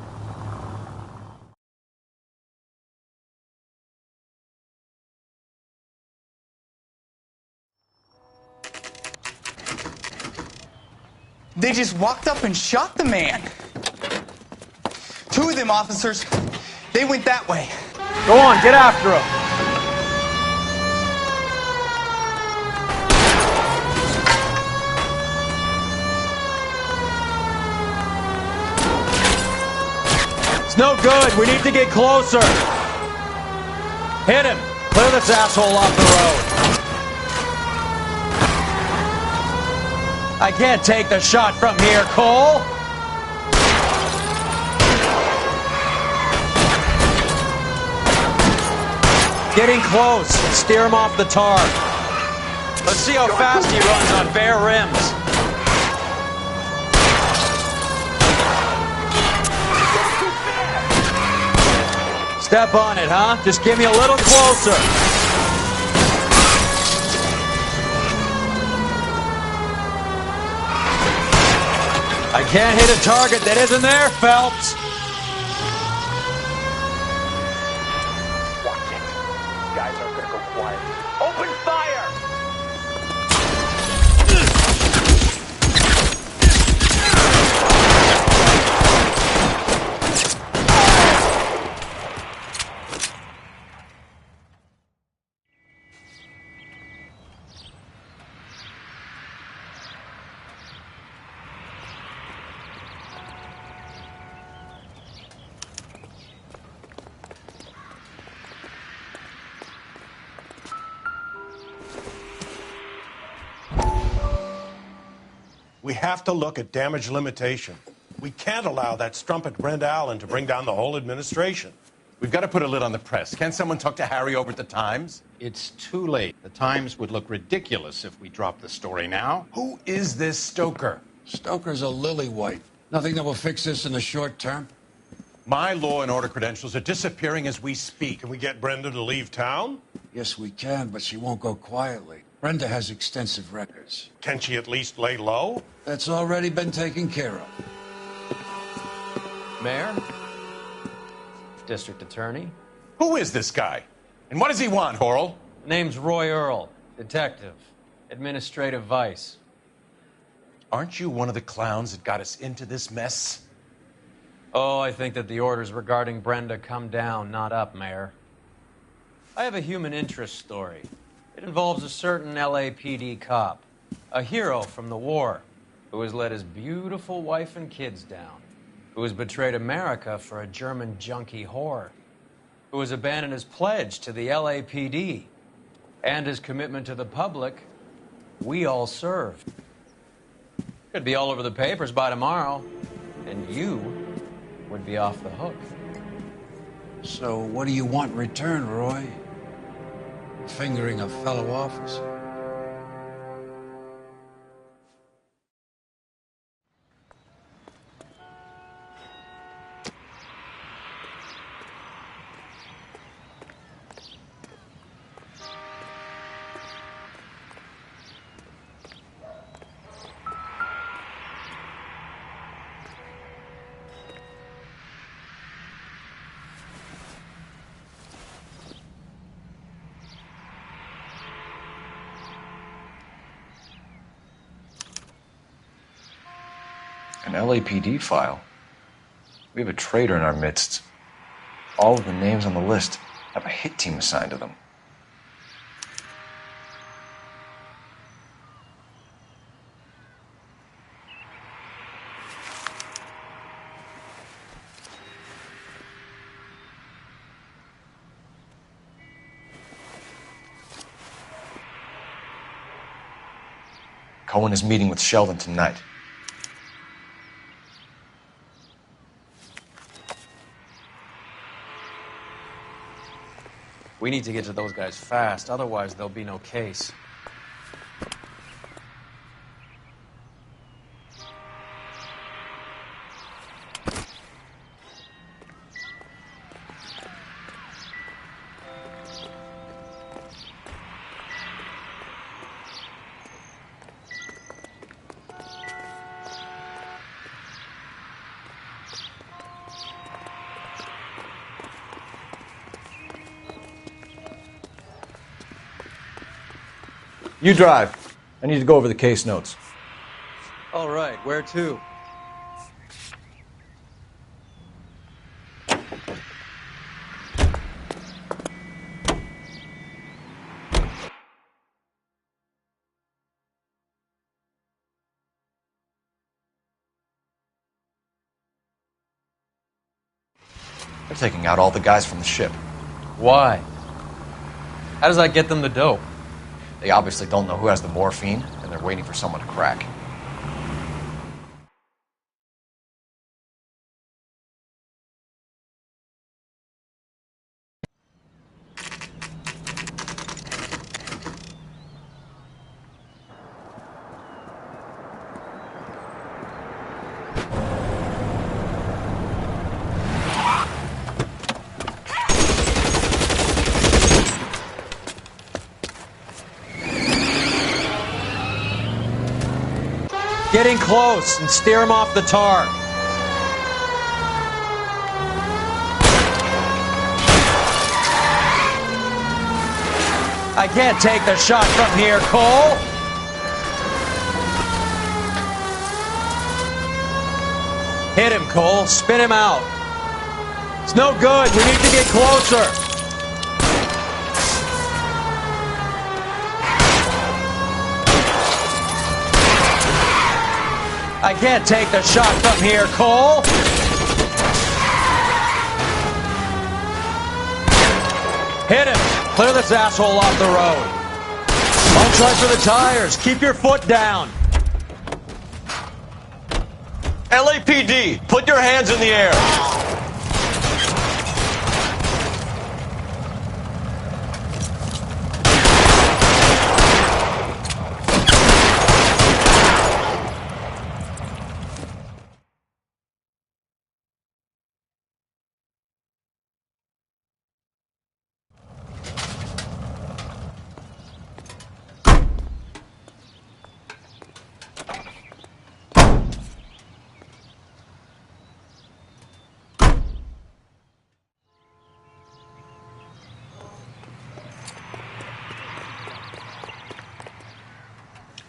They just walked up and shot the man. 2 of them officers, they went that way. Go on, get after him. It's no good. We need to get closer. Hit him. Clear this asshole off the road. I can't take the shot from here, Cole. Getting close. Steer him off the tar. Let's see how fast he runs on bare rims. Step on it, huh? Just get me a little closer. I can't hit a target that isn't there, Phelps. Watch it. Guys are gonna go quiet. Open fire! We have to look at damage limitation. We can't allow that strumpet Brent Allen to bring down the whole administration. We've got to put a lid on the press. Can't someone talk to Harry over at the Times? It's too late. The Times would look ridiculous if we dropped the story now. Who is this Stoker? Stoker's a lily-white. Nothing that will fix this in the short term. My law and order credentials are disappearing as we speak. Can we get Brenda to leave town? Yes, we can, but she won't go quietly. Brenda has extensive records. Can she at least lay low? That's already been taken care of. Mayor? District Attorney? Who is this guy? And what does he want, Horrell? Name's Roy Earl, detective, administrative vice. Aren't you one of the clowns that got us into this mess? Oh, I think that the orders regarding Brenda come down, not up, Mayor. I have a human interest story. It involves a certain LAPD cop, a hero from the war, who has let his beautiful wife and kids down, who has betrayed America for a German junkie whore, who has abandoned his pledge to the LAPD and his commitment to the public we all serve. Could be all over the papers by tomorrow, and you would be off the hook. So what do you want in return, Roy? Fingering a fellow officer? An LAPD file. We have a traitor in our midst. All of the names on the list have a hit team assigned to them. Cohen is meeting with Sheldon tonight. We need to get to those guys fast, otherwise there'll be no case. You drive. I need to go over the case notes. All right, where to? They're taking out all the guys from the ship. Why? How does that get them the dope? They obviously don't know who has the morphine, and they're waiting for someone to crack. Getting close and steer him off the tar. I can't take the shot from here, Cole. Hit him, Cole. Spin him out. It's no good. We need to get closer. I can't take the shot from here, Cole. Hit him. Clear this asshole off the road. I'll try for the tires. Keep your foot down. LAPD, put your hands in the air.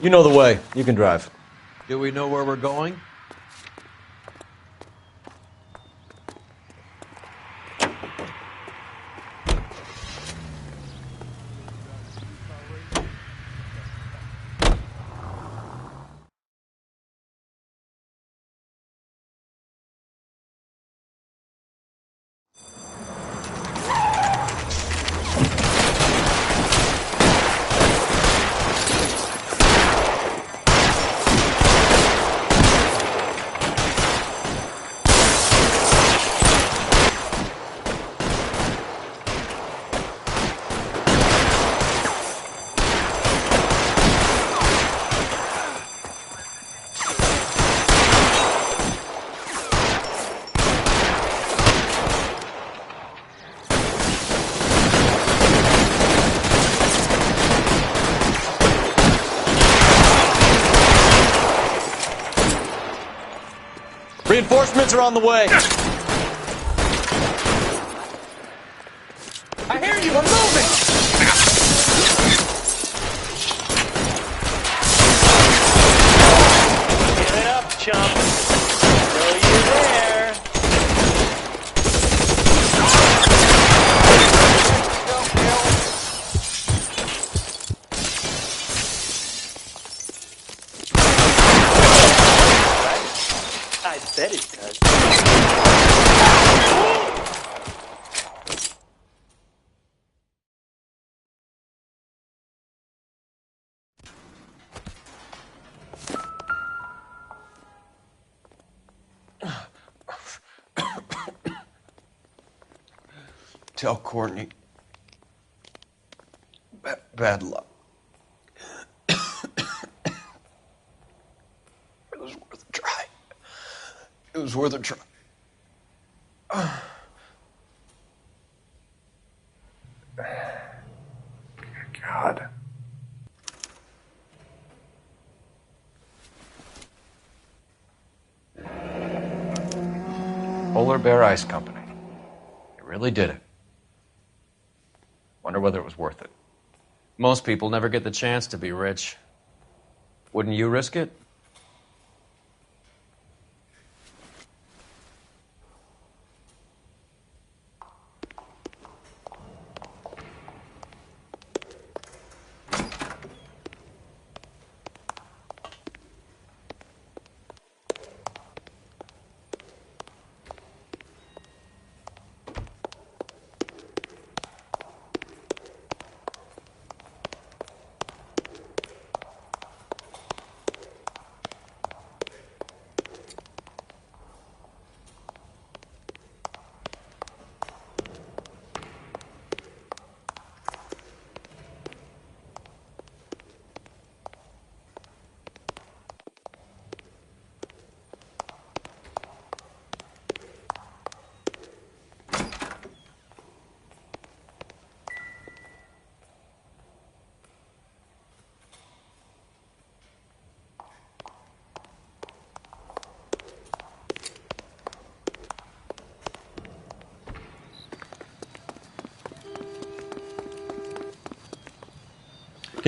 You know the way. You can drive. Do we know where we're going? Reinforcements are on the way. I hear you. I'm moving. Give it up, chump. Know you there. I bet it does. Tell Courtney. Bad luck. It was worth a try. It was worth a try. God. Polar Bear Ice Company. You really did it. Wonder whether it was worth it. Most people never get the chance to be rich. Wouldn't you risk it?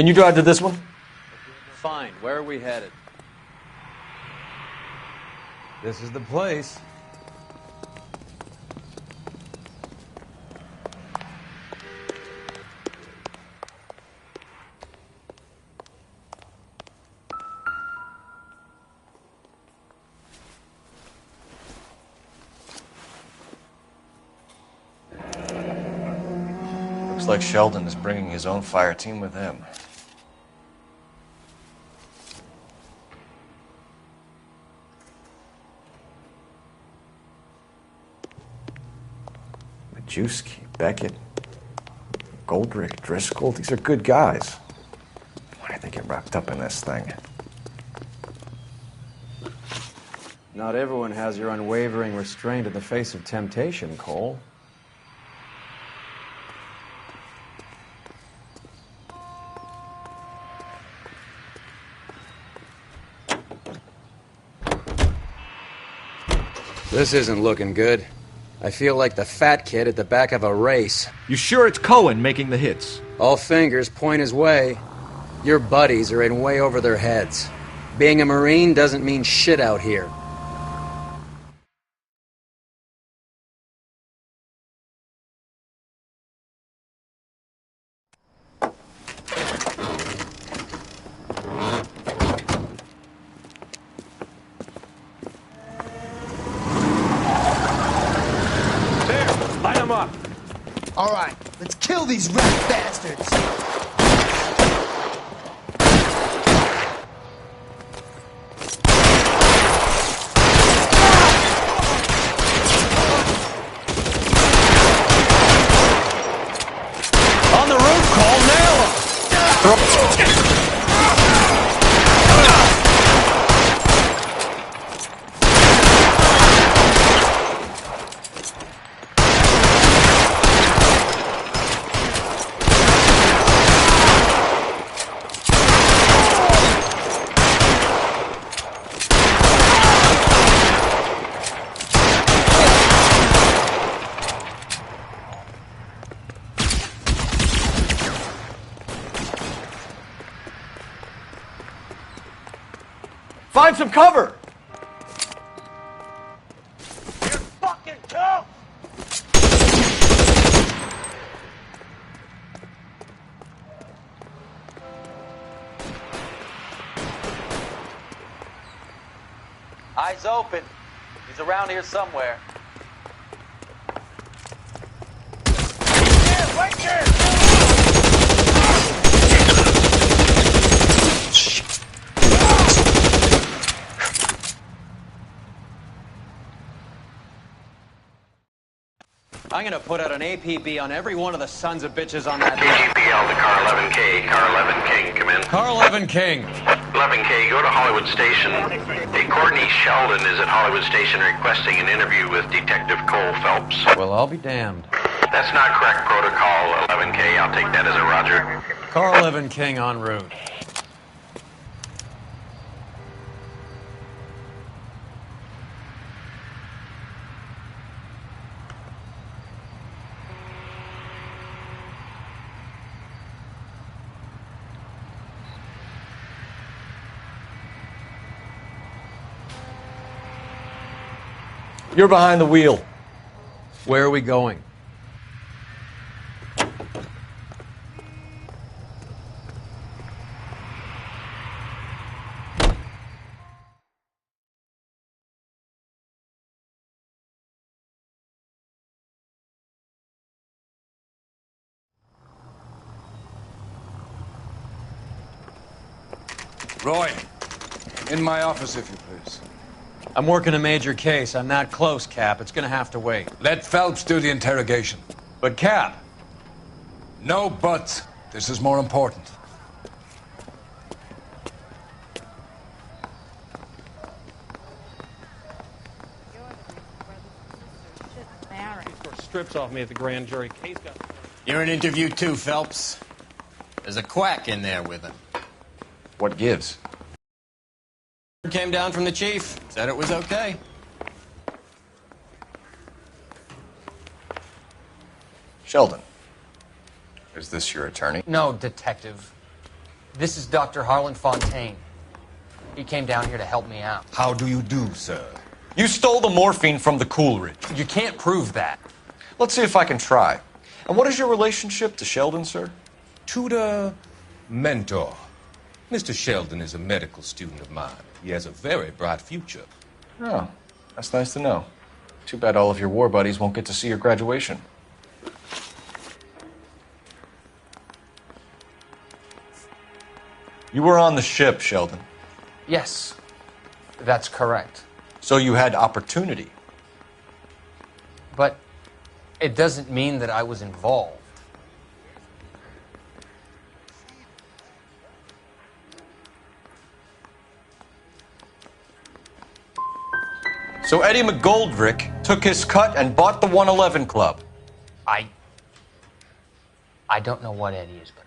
Can you drive to this one? Fine. Where are we headed? This is the place. Looks like Sheldon is bringing his own fire team with him. Majewski, Beckett, Goldrick, Driscoll, these are good guys. Why did they get wrapped up in this thing? Not everyone has your unwavering restraint in the face of temptation, Cole. This isn't looking good. I feel like the fat kid at the back of a race. You sure it's Cohen making the hits? All fingers point his way. Your buddies are in way over their heads. Being a Marine doesn't mean shit out here. All right, let's kill these rat bastards. On the roof, Cole, nail him! Find some cover! You're fucking tough! Eyes open. He's around here somewhere. Yeah, right there! I'm gonna put out an APB on every one of the sons of bitches on that. KGPL to car 11K. Car 11 King, come in. Car 11 King. 11K, go to Hollywood Station. Hey, Courtney Sheldon is at Hollywood Station requesting an interview with Detective Cole Phelps. Well, I'll be damned. That's not correct protocol, 11K. I'll take that as a roger. Car 11 King en route. You're behind the wheel. Where are we going? Roy, in my office, if you please. I'm working a major case. I'm not close, Cap. It's gonna have to wait. Let Phelps do the interrogation. But, Cap. No buts. This is more important. Strips off me at the grand jury. Case got... You're in interview too, Phelps. There's a quack in there with him. What gives? Came down from the chief. Said it was okay. Sheldon, is this your attorney? No, detective. This is Dr. Harlan Fontaine. He came down here to help me out. How do you do, sir? You stole the morphine from the Coolidge. You can't prove that. Let's see if I can try. And what is your relationship to Sheldon, sir? Tutor, mentor. Mr. Sheldon is a medical student of mine. He has a very bright future. Oh, that's nice to know. Too bad all of your war buddies won't get to see your graduation. You were on the ship, Sheldon. Yes, that's correct. So you had opportunity. But it doesn't mean that I was involved. So Eddie McGoldrick took his cut and bought the 111 Club. I don't know what Eddie is, but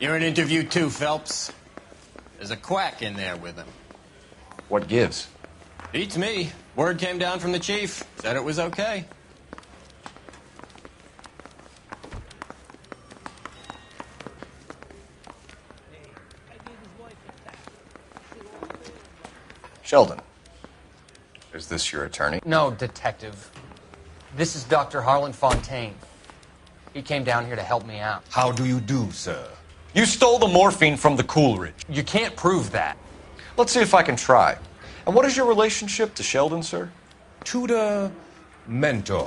You're in interview 2, Phelps. There's a quack in there with him. What gives? Beats me. Word came down from the chief. Said it was okay. Sheldon, is this your attorney? no, Detective. This is Dr. Harlan Fontaine. He came down here to help me out. How do you do, sir? You stole the morphine from the Coolidge. You can't prove that. Let's see if I can try. And what is your relationship to Sheldon, sir? Tutor, mentor.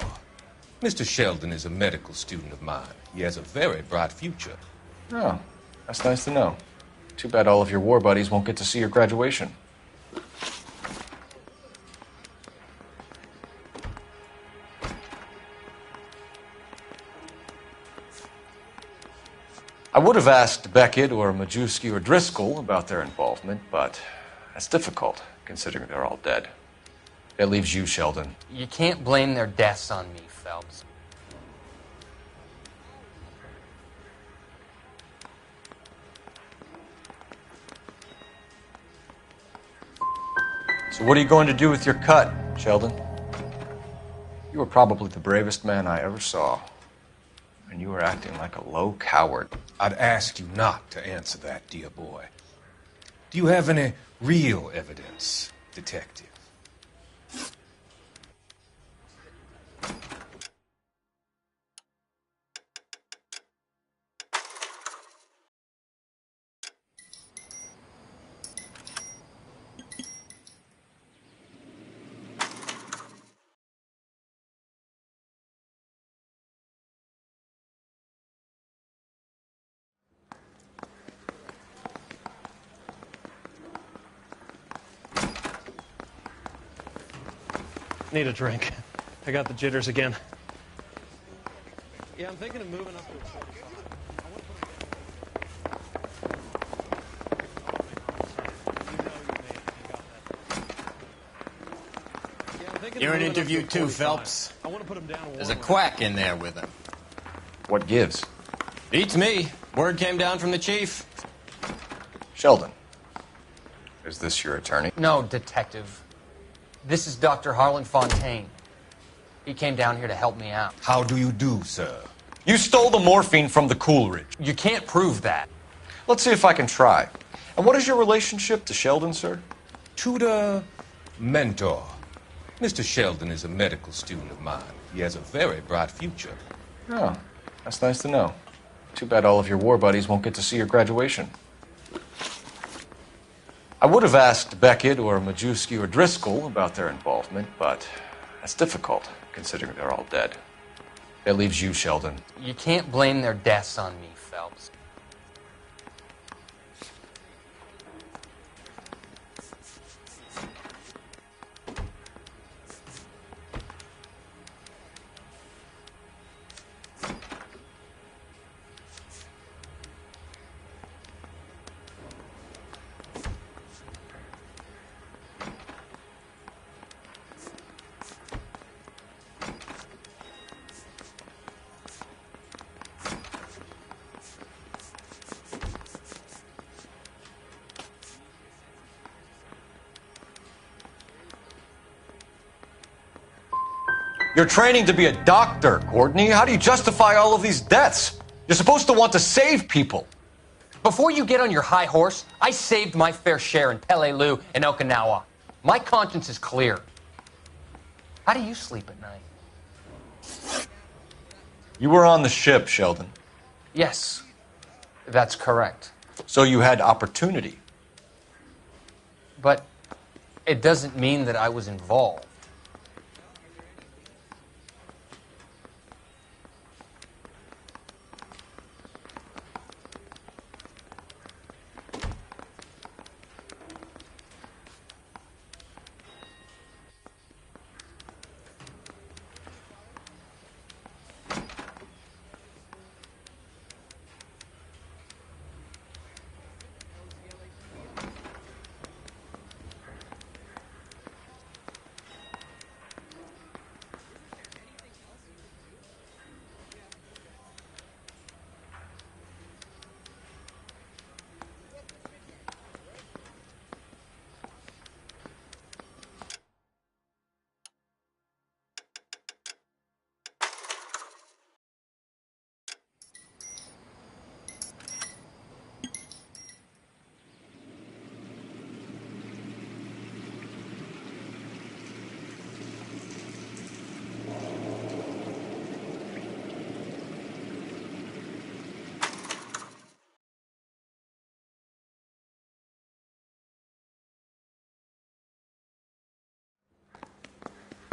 Mr. Sheldon is a medical student of mine. He has a very bright future. Oh, that's nice to know. Too bad all of your war buddies won't get to see your graduation. I would have asked Beckett or Majewski or Driscoll about their involvement, but that's difficult, considering they're all dead. That leaves you, Sheldon. You can't blame their deaths on me, Phelps. So what are you going to do with your cut, Sheldon? You were probably the bravest man I ever saw, and you were acting like a low coward. I'd ask you not to answer that, dear boy. Do you have any real evidence, detective? Need a drink. I got the jitters again. Yeah, I'm thinking of moving up to a 45. You're in interview 2, Phelps. I want to put him down. There's a quack in there with him. What gives? Beats me. Word came down from the chief. Sheldon, Is this your attorney? No, detective. This is Dr. Harlan Fontaine. He came down here to help me out. How do you do, sir? You stole the morphine from the Coolidge. You can't prove that. Let's see if I can try. And what is your relationship to Sheldon, sir? Tutor, mentor. Mr. Sheldon is a medical student of mine. He has a very bright future. Oh, that's nice to know. Too bad all of your war buddies won't get to see your graduation. I would have asked Beckett or Majewski or Driscoll about their involvement, but that's difficult, considering they're all dead. That leaves you, Sheldon. You can't blame their deaths on me, Phelps. You're training to be a doctor, Courtney. How do you justify all of these deaths? You're supposed to want to save people. Before you get on your high horse, I saved my fair share in Peleliu and Okinawa. My conscience is clear. How do you sleep at night? You were on the ship, Sheldon. Yes, that's correct. So you had opportunity. But it doesn't mean that I was involved.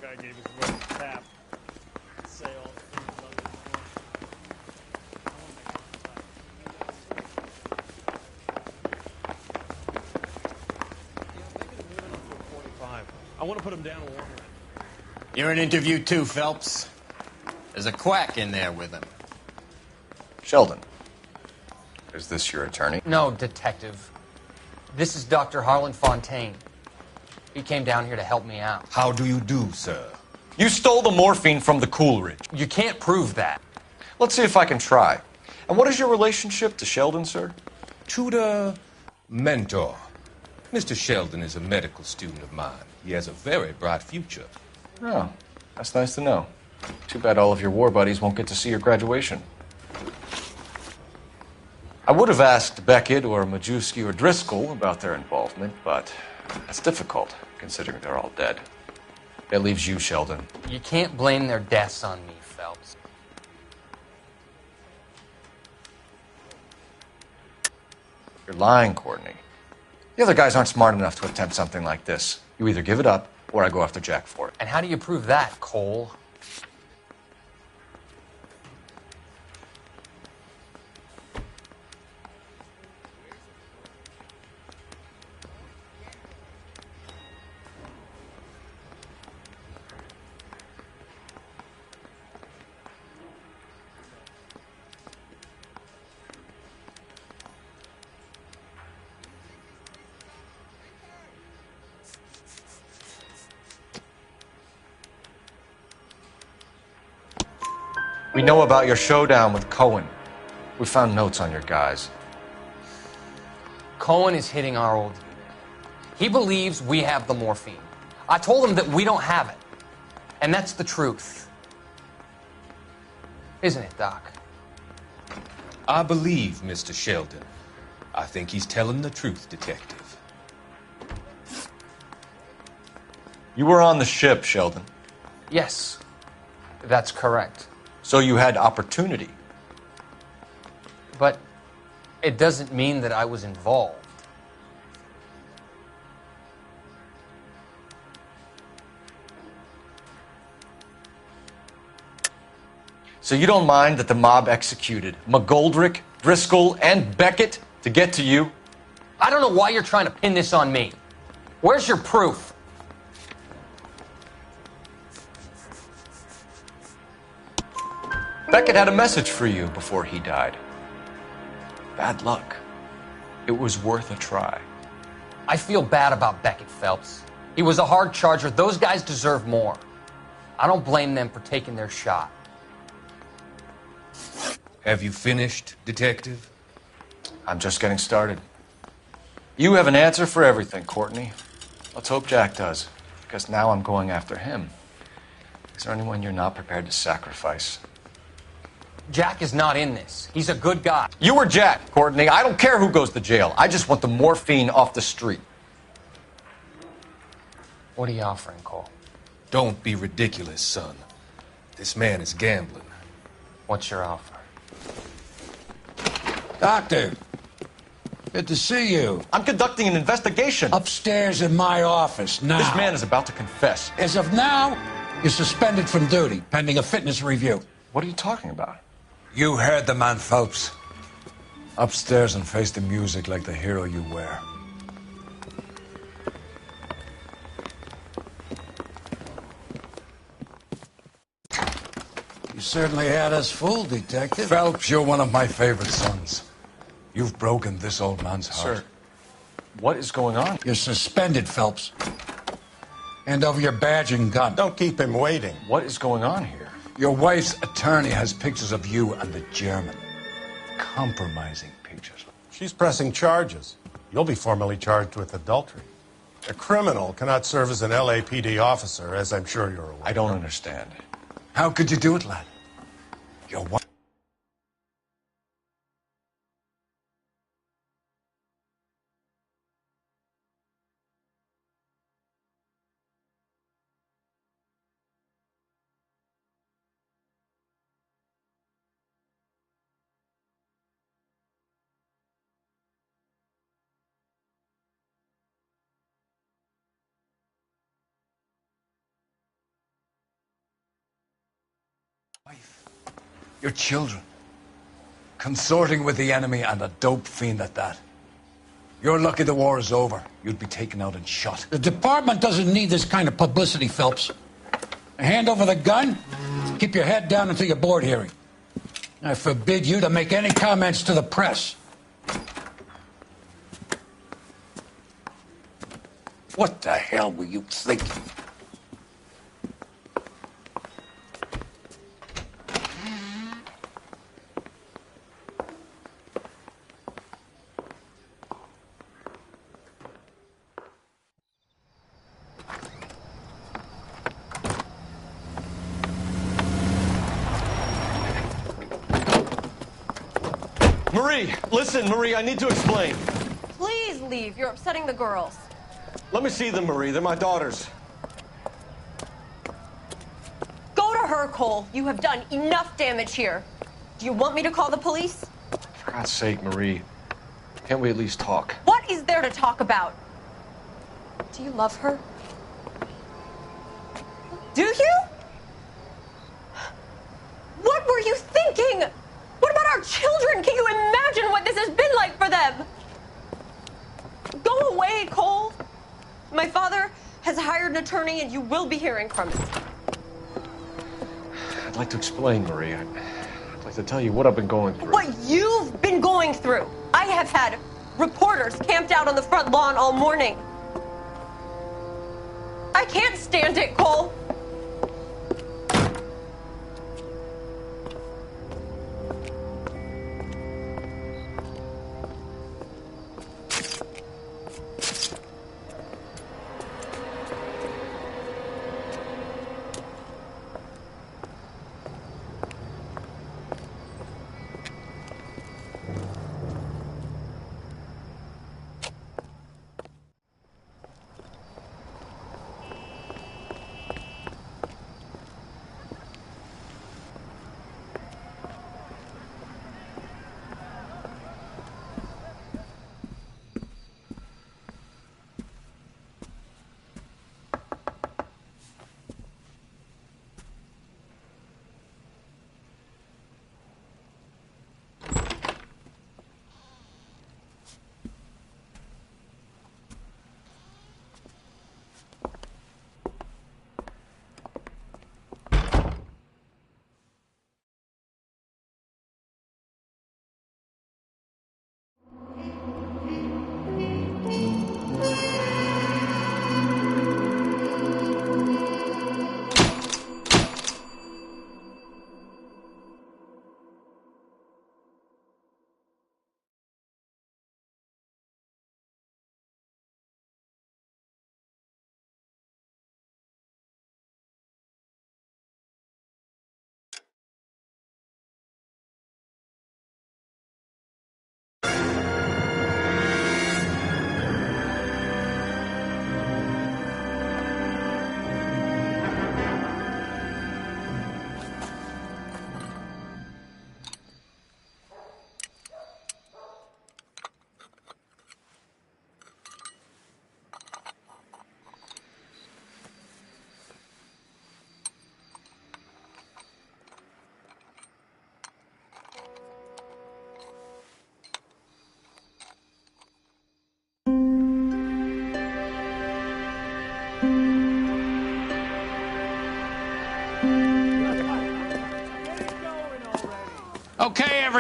Guy gave us a little tap. Say all things love I want to put him down a warmer. You're in interview too, Phelps. There's a quack in there with him. Sheldon. Is this your attorney? No, detective. This is Dr. Harlan Fontaine. He came down here to help me out. How do you do, sir? You stole the morphine from the Coolidge. You can't prove that. Let's see if I can try. And what is your relationship to Sheldon, sir? Tutor, mentor. Mr. Sheldon is a medical student of mine. He has a very bright future. Oh, that's nice to know. Too bad all of your war buddies won't get to see your graduation. I would have asked Beckett or Majewski or Driscoll about their involvement, but that's difficult, considering they're all dead. That leaves you, Sheldon. You can't blame their deaths on me, Phelps. You're lying, Courtney. The other guys aren't smart enough to attempt something like this. You either give it up, or I go after Jack for it. And how do you prove that, Cole? We know about your showdown with Cohen. We found notes on your guys. Cohen is hitting our old unit. He believes we have the morphine. I told him that we don't have it. And that's the truth. Isn't it, Doc? I believe Mr. Sheldon. I think he's telling the truth, Detective. You were on the ship, Sheldon. Yes, that's correct. So you had opportunity. But it doesn't mean that I was involved. So you don't mind that the mob executed McGoldrick, Driscoll, and Beckett to get to you? I don't know why you're trying to pin this on me. Where's your proof? Beckett had a message for you before he died. Bad luck. It was worth a try. I feel bad about Beckett, Phelps. He was a hard charger. Those guys deserve more. I don't blame them for taking their shot. Have you finished, Detective? I'm just getting started. You have an answer for everything, Courtney. Let's hope Jack does, because now I'm going after him. Is there anyone you're not prepared to sacrifice? Jack is not in this. He's a good guy. You or Jack, Courtney. I don't care who goes to jail. I just want the morphine off the street. What are you offering, Cole? Don't be ridiculous, son. This man is gambling. What's your offer? Doctor, good to see you. I'm conducting an investigation. Upstairs in my office now. This man is about to confess. As of now, you're suspended from duty, pending a fitness review. What are you talking about? You heard the man, Phelps. Upstairs and face the music like the hero you were. You certainly had us fooled, Detective. Phelps, you're one of my favorite sons. You've broken this old man's heart. Sir, what is going on? You're suspended, Phelps. Hand over your badge and gun. Don't keep him waiting. What is going on here? Your wife's attorney has pictures of you and the German. Compromising pictures. She's pressing charges. You'll be formally charged with adultery. A criminal cannot serve as an LAPD officer, as I'm sure you're aware. I don't understand. How could you do it, lad? Your wife. Your children. Consorting with the enemy and a dope fiend at that. You're lucky the war is over. You'd be taken out and shot. The department doesn't need this kind of publicity, Phelps. Hand over the gun. Keep your head down until your board hearing. I forbid you to make any comments to the press. What the hell were you thinking? Marie, listen, Marie, I need to explain. Please leave. You're upsetting the girls. Let me see them, Marie. They're my daughters. Go to her, Cole. You have done enough damage here. Do you want me to call the police? For God's sake, Marie, can't we at least talk? What is there to talk about? Do you love her? Do you? What were you thinking? What about our children? Can you imagine what this has been like for them? Go away, Cole. My father has hired an attorney and you will be hearing from him. I'd like to explain, Marie. I'd like to tell you what I've been going through. What you've been going through. I have had reporters camped out on the front lawn all morning. I can't stand it, Cole.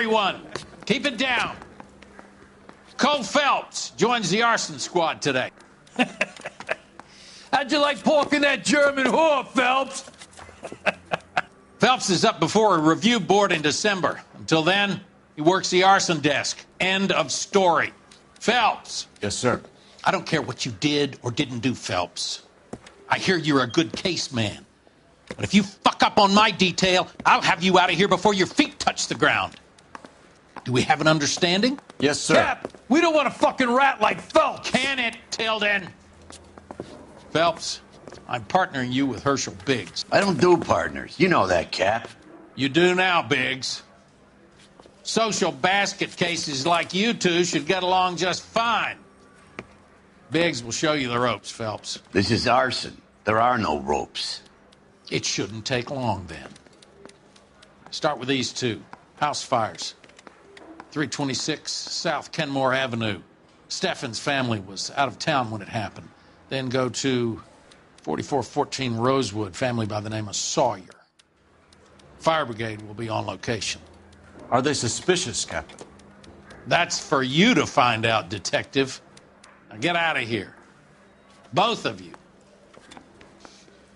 everyone. Keep it down. Cole Phelps joins the arson squad today. How'd you like pork in that German whore, Phelps? Phelps is up before a review board in December. Until then, he works the arson desk. End of story. Phelps. Yes, sir. I don't care what you did or didn't do, Phelps. I hear you're a good case man. But if you fuck up on my detail, I'll have you out of here before your feet touch the ground. Do we have an understanding? Yes, sir. Cap, we don't want a fucking rat like Phelps. Can it, Tilden? Phelps, I'm partnering you with Herschel Biggs. I don't do partners. You know that, Cap. You do now, Biggs. Social basket cases like you two should get along just fine. Biggs will show you the ropes, Phelps. This is arson. There are no ropes. It shouldn't take long, then. Start with these two. House fires. 326 South Kenmore Avenue. Steffen's family was out of town when it happened. Then go to 4414 Rosewood, family by the name of Sawyer. Fire brigade will be on location. Are they suspicious, Captain? That's for you to find out, Detective. Now get out of here. Both of you.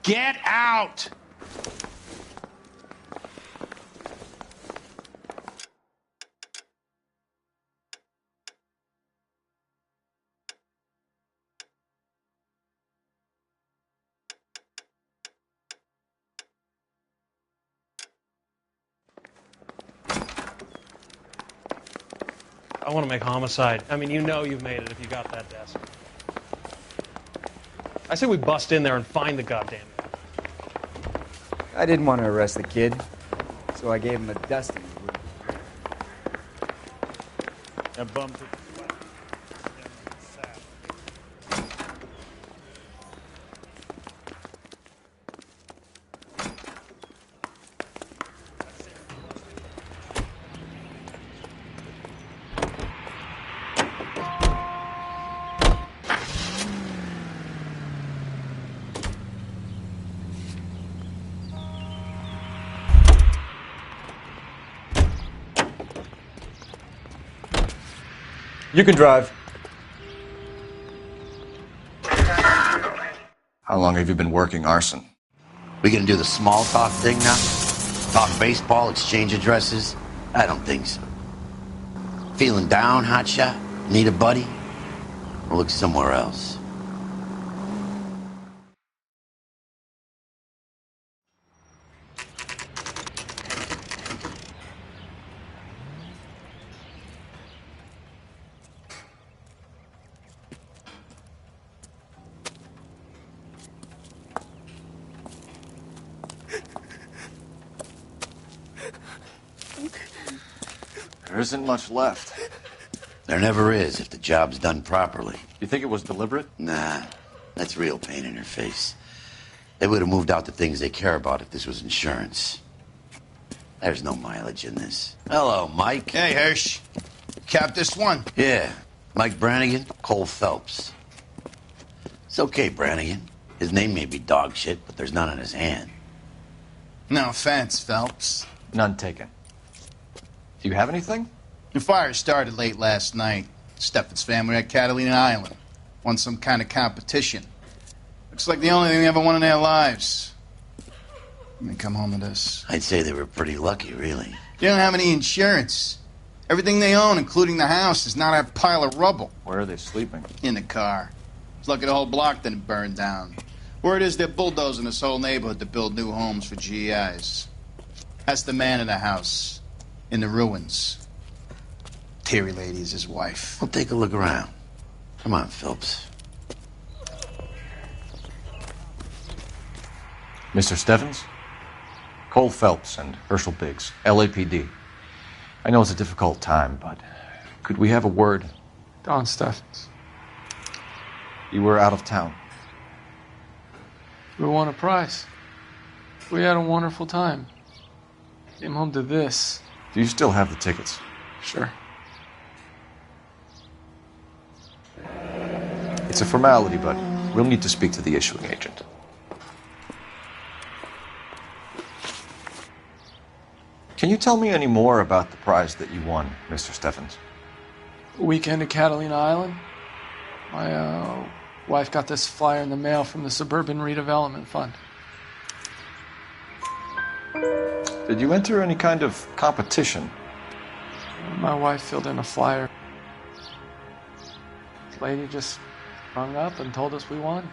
Get out! I want to make homicide. I mean, you know you've made it if you got that desk. I say we bust in there and find the goddamn guy. I didn't want to arrest the kid, so I gave him a dusting. That bum took You can drive. How long have you been working arson? We gonna do the small talk thing now? Talk baseball, exchange addresses? I don't think so. Feeling down, hotshot? Need a buddy? We'll look somewhere else. There isn't much left. There never is if the job's done properly. You think it was deliberate? Nah, that's real pain in her face. They would have moved out the things they care about if this was insurance. There's no mileage in this. Hello, Mike. Hey, Hirsch. Cap this one. Yeah, Mike Brannigan, Cole Phelps. It's okay, Brannigan. His name may be dog shit, but there's none on his hand. No offense, Phelps. None taken. Do you have anything? The fire started late last night. Steffen's family at Catalina Island. Won some kind of competition. Looks like the only thing they ever won in their lives. And they come home to this. I'd say they were pretty lucky, really. They don't have any insurance. Everything they own, including the house, is now that pile of rubble. Where are they sleeping? In the car. It's lucky the whole block didn't burn down. Word is they're bulldozing this whole neighborhood to build new homes for GIs. That's the man in the house. In the ruins. Terry Lady is his wife. We'll take a look around. Come on, Phelps. Mr. Steffens? Cole Phelps and Herschel Biggs, LAPD. I know it's a difficult time, but could we have a word? Don Steffens. You were out of town. We won a prize. We had a wonderful time. Came home to this. Do you still have the tickets? Sure. It's a formality, but we'll need to speak to the issuing agent. Can you tell me any more about the prize that you won, Mr. Steffens? Weekend at Catalina Island. My wife got this flyer in the mail from the Suburban Redevelopment Fund. Did you enter any kind of competition? My wife filled in a flyer. The lady just rung up and told us we won.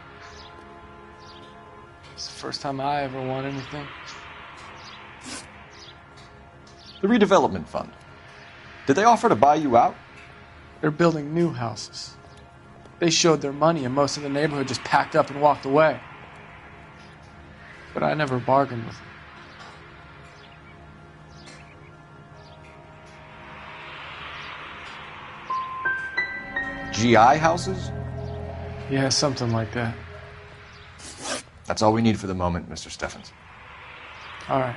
It's the first time I ever won anything. The redevelopment fund. Did they offer to buy you out? They're building new houses. They showed their money and most of the neighborhood just packed up and walked away. But I never bargained with them. GI houses? Yeah, something like that. That's all we need for the moment, Mr. Steffens. All right.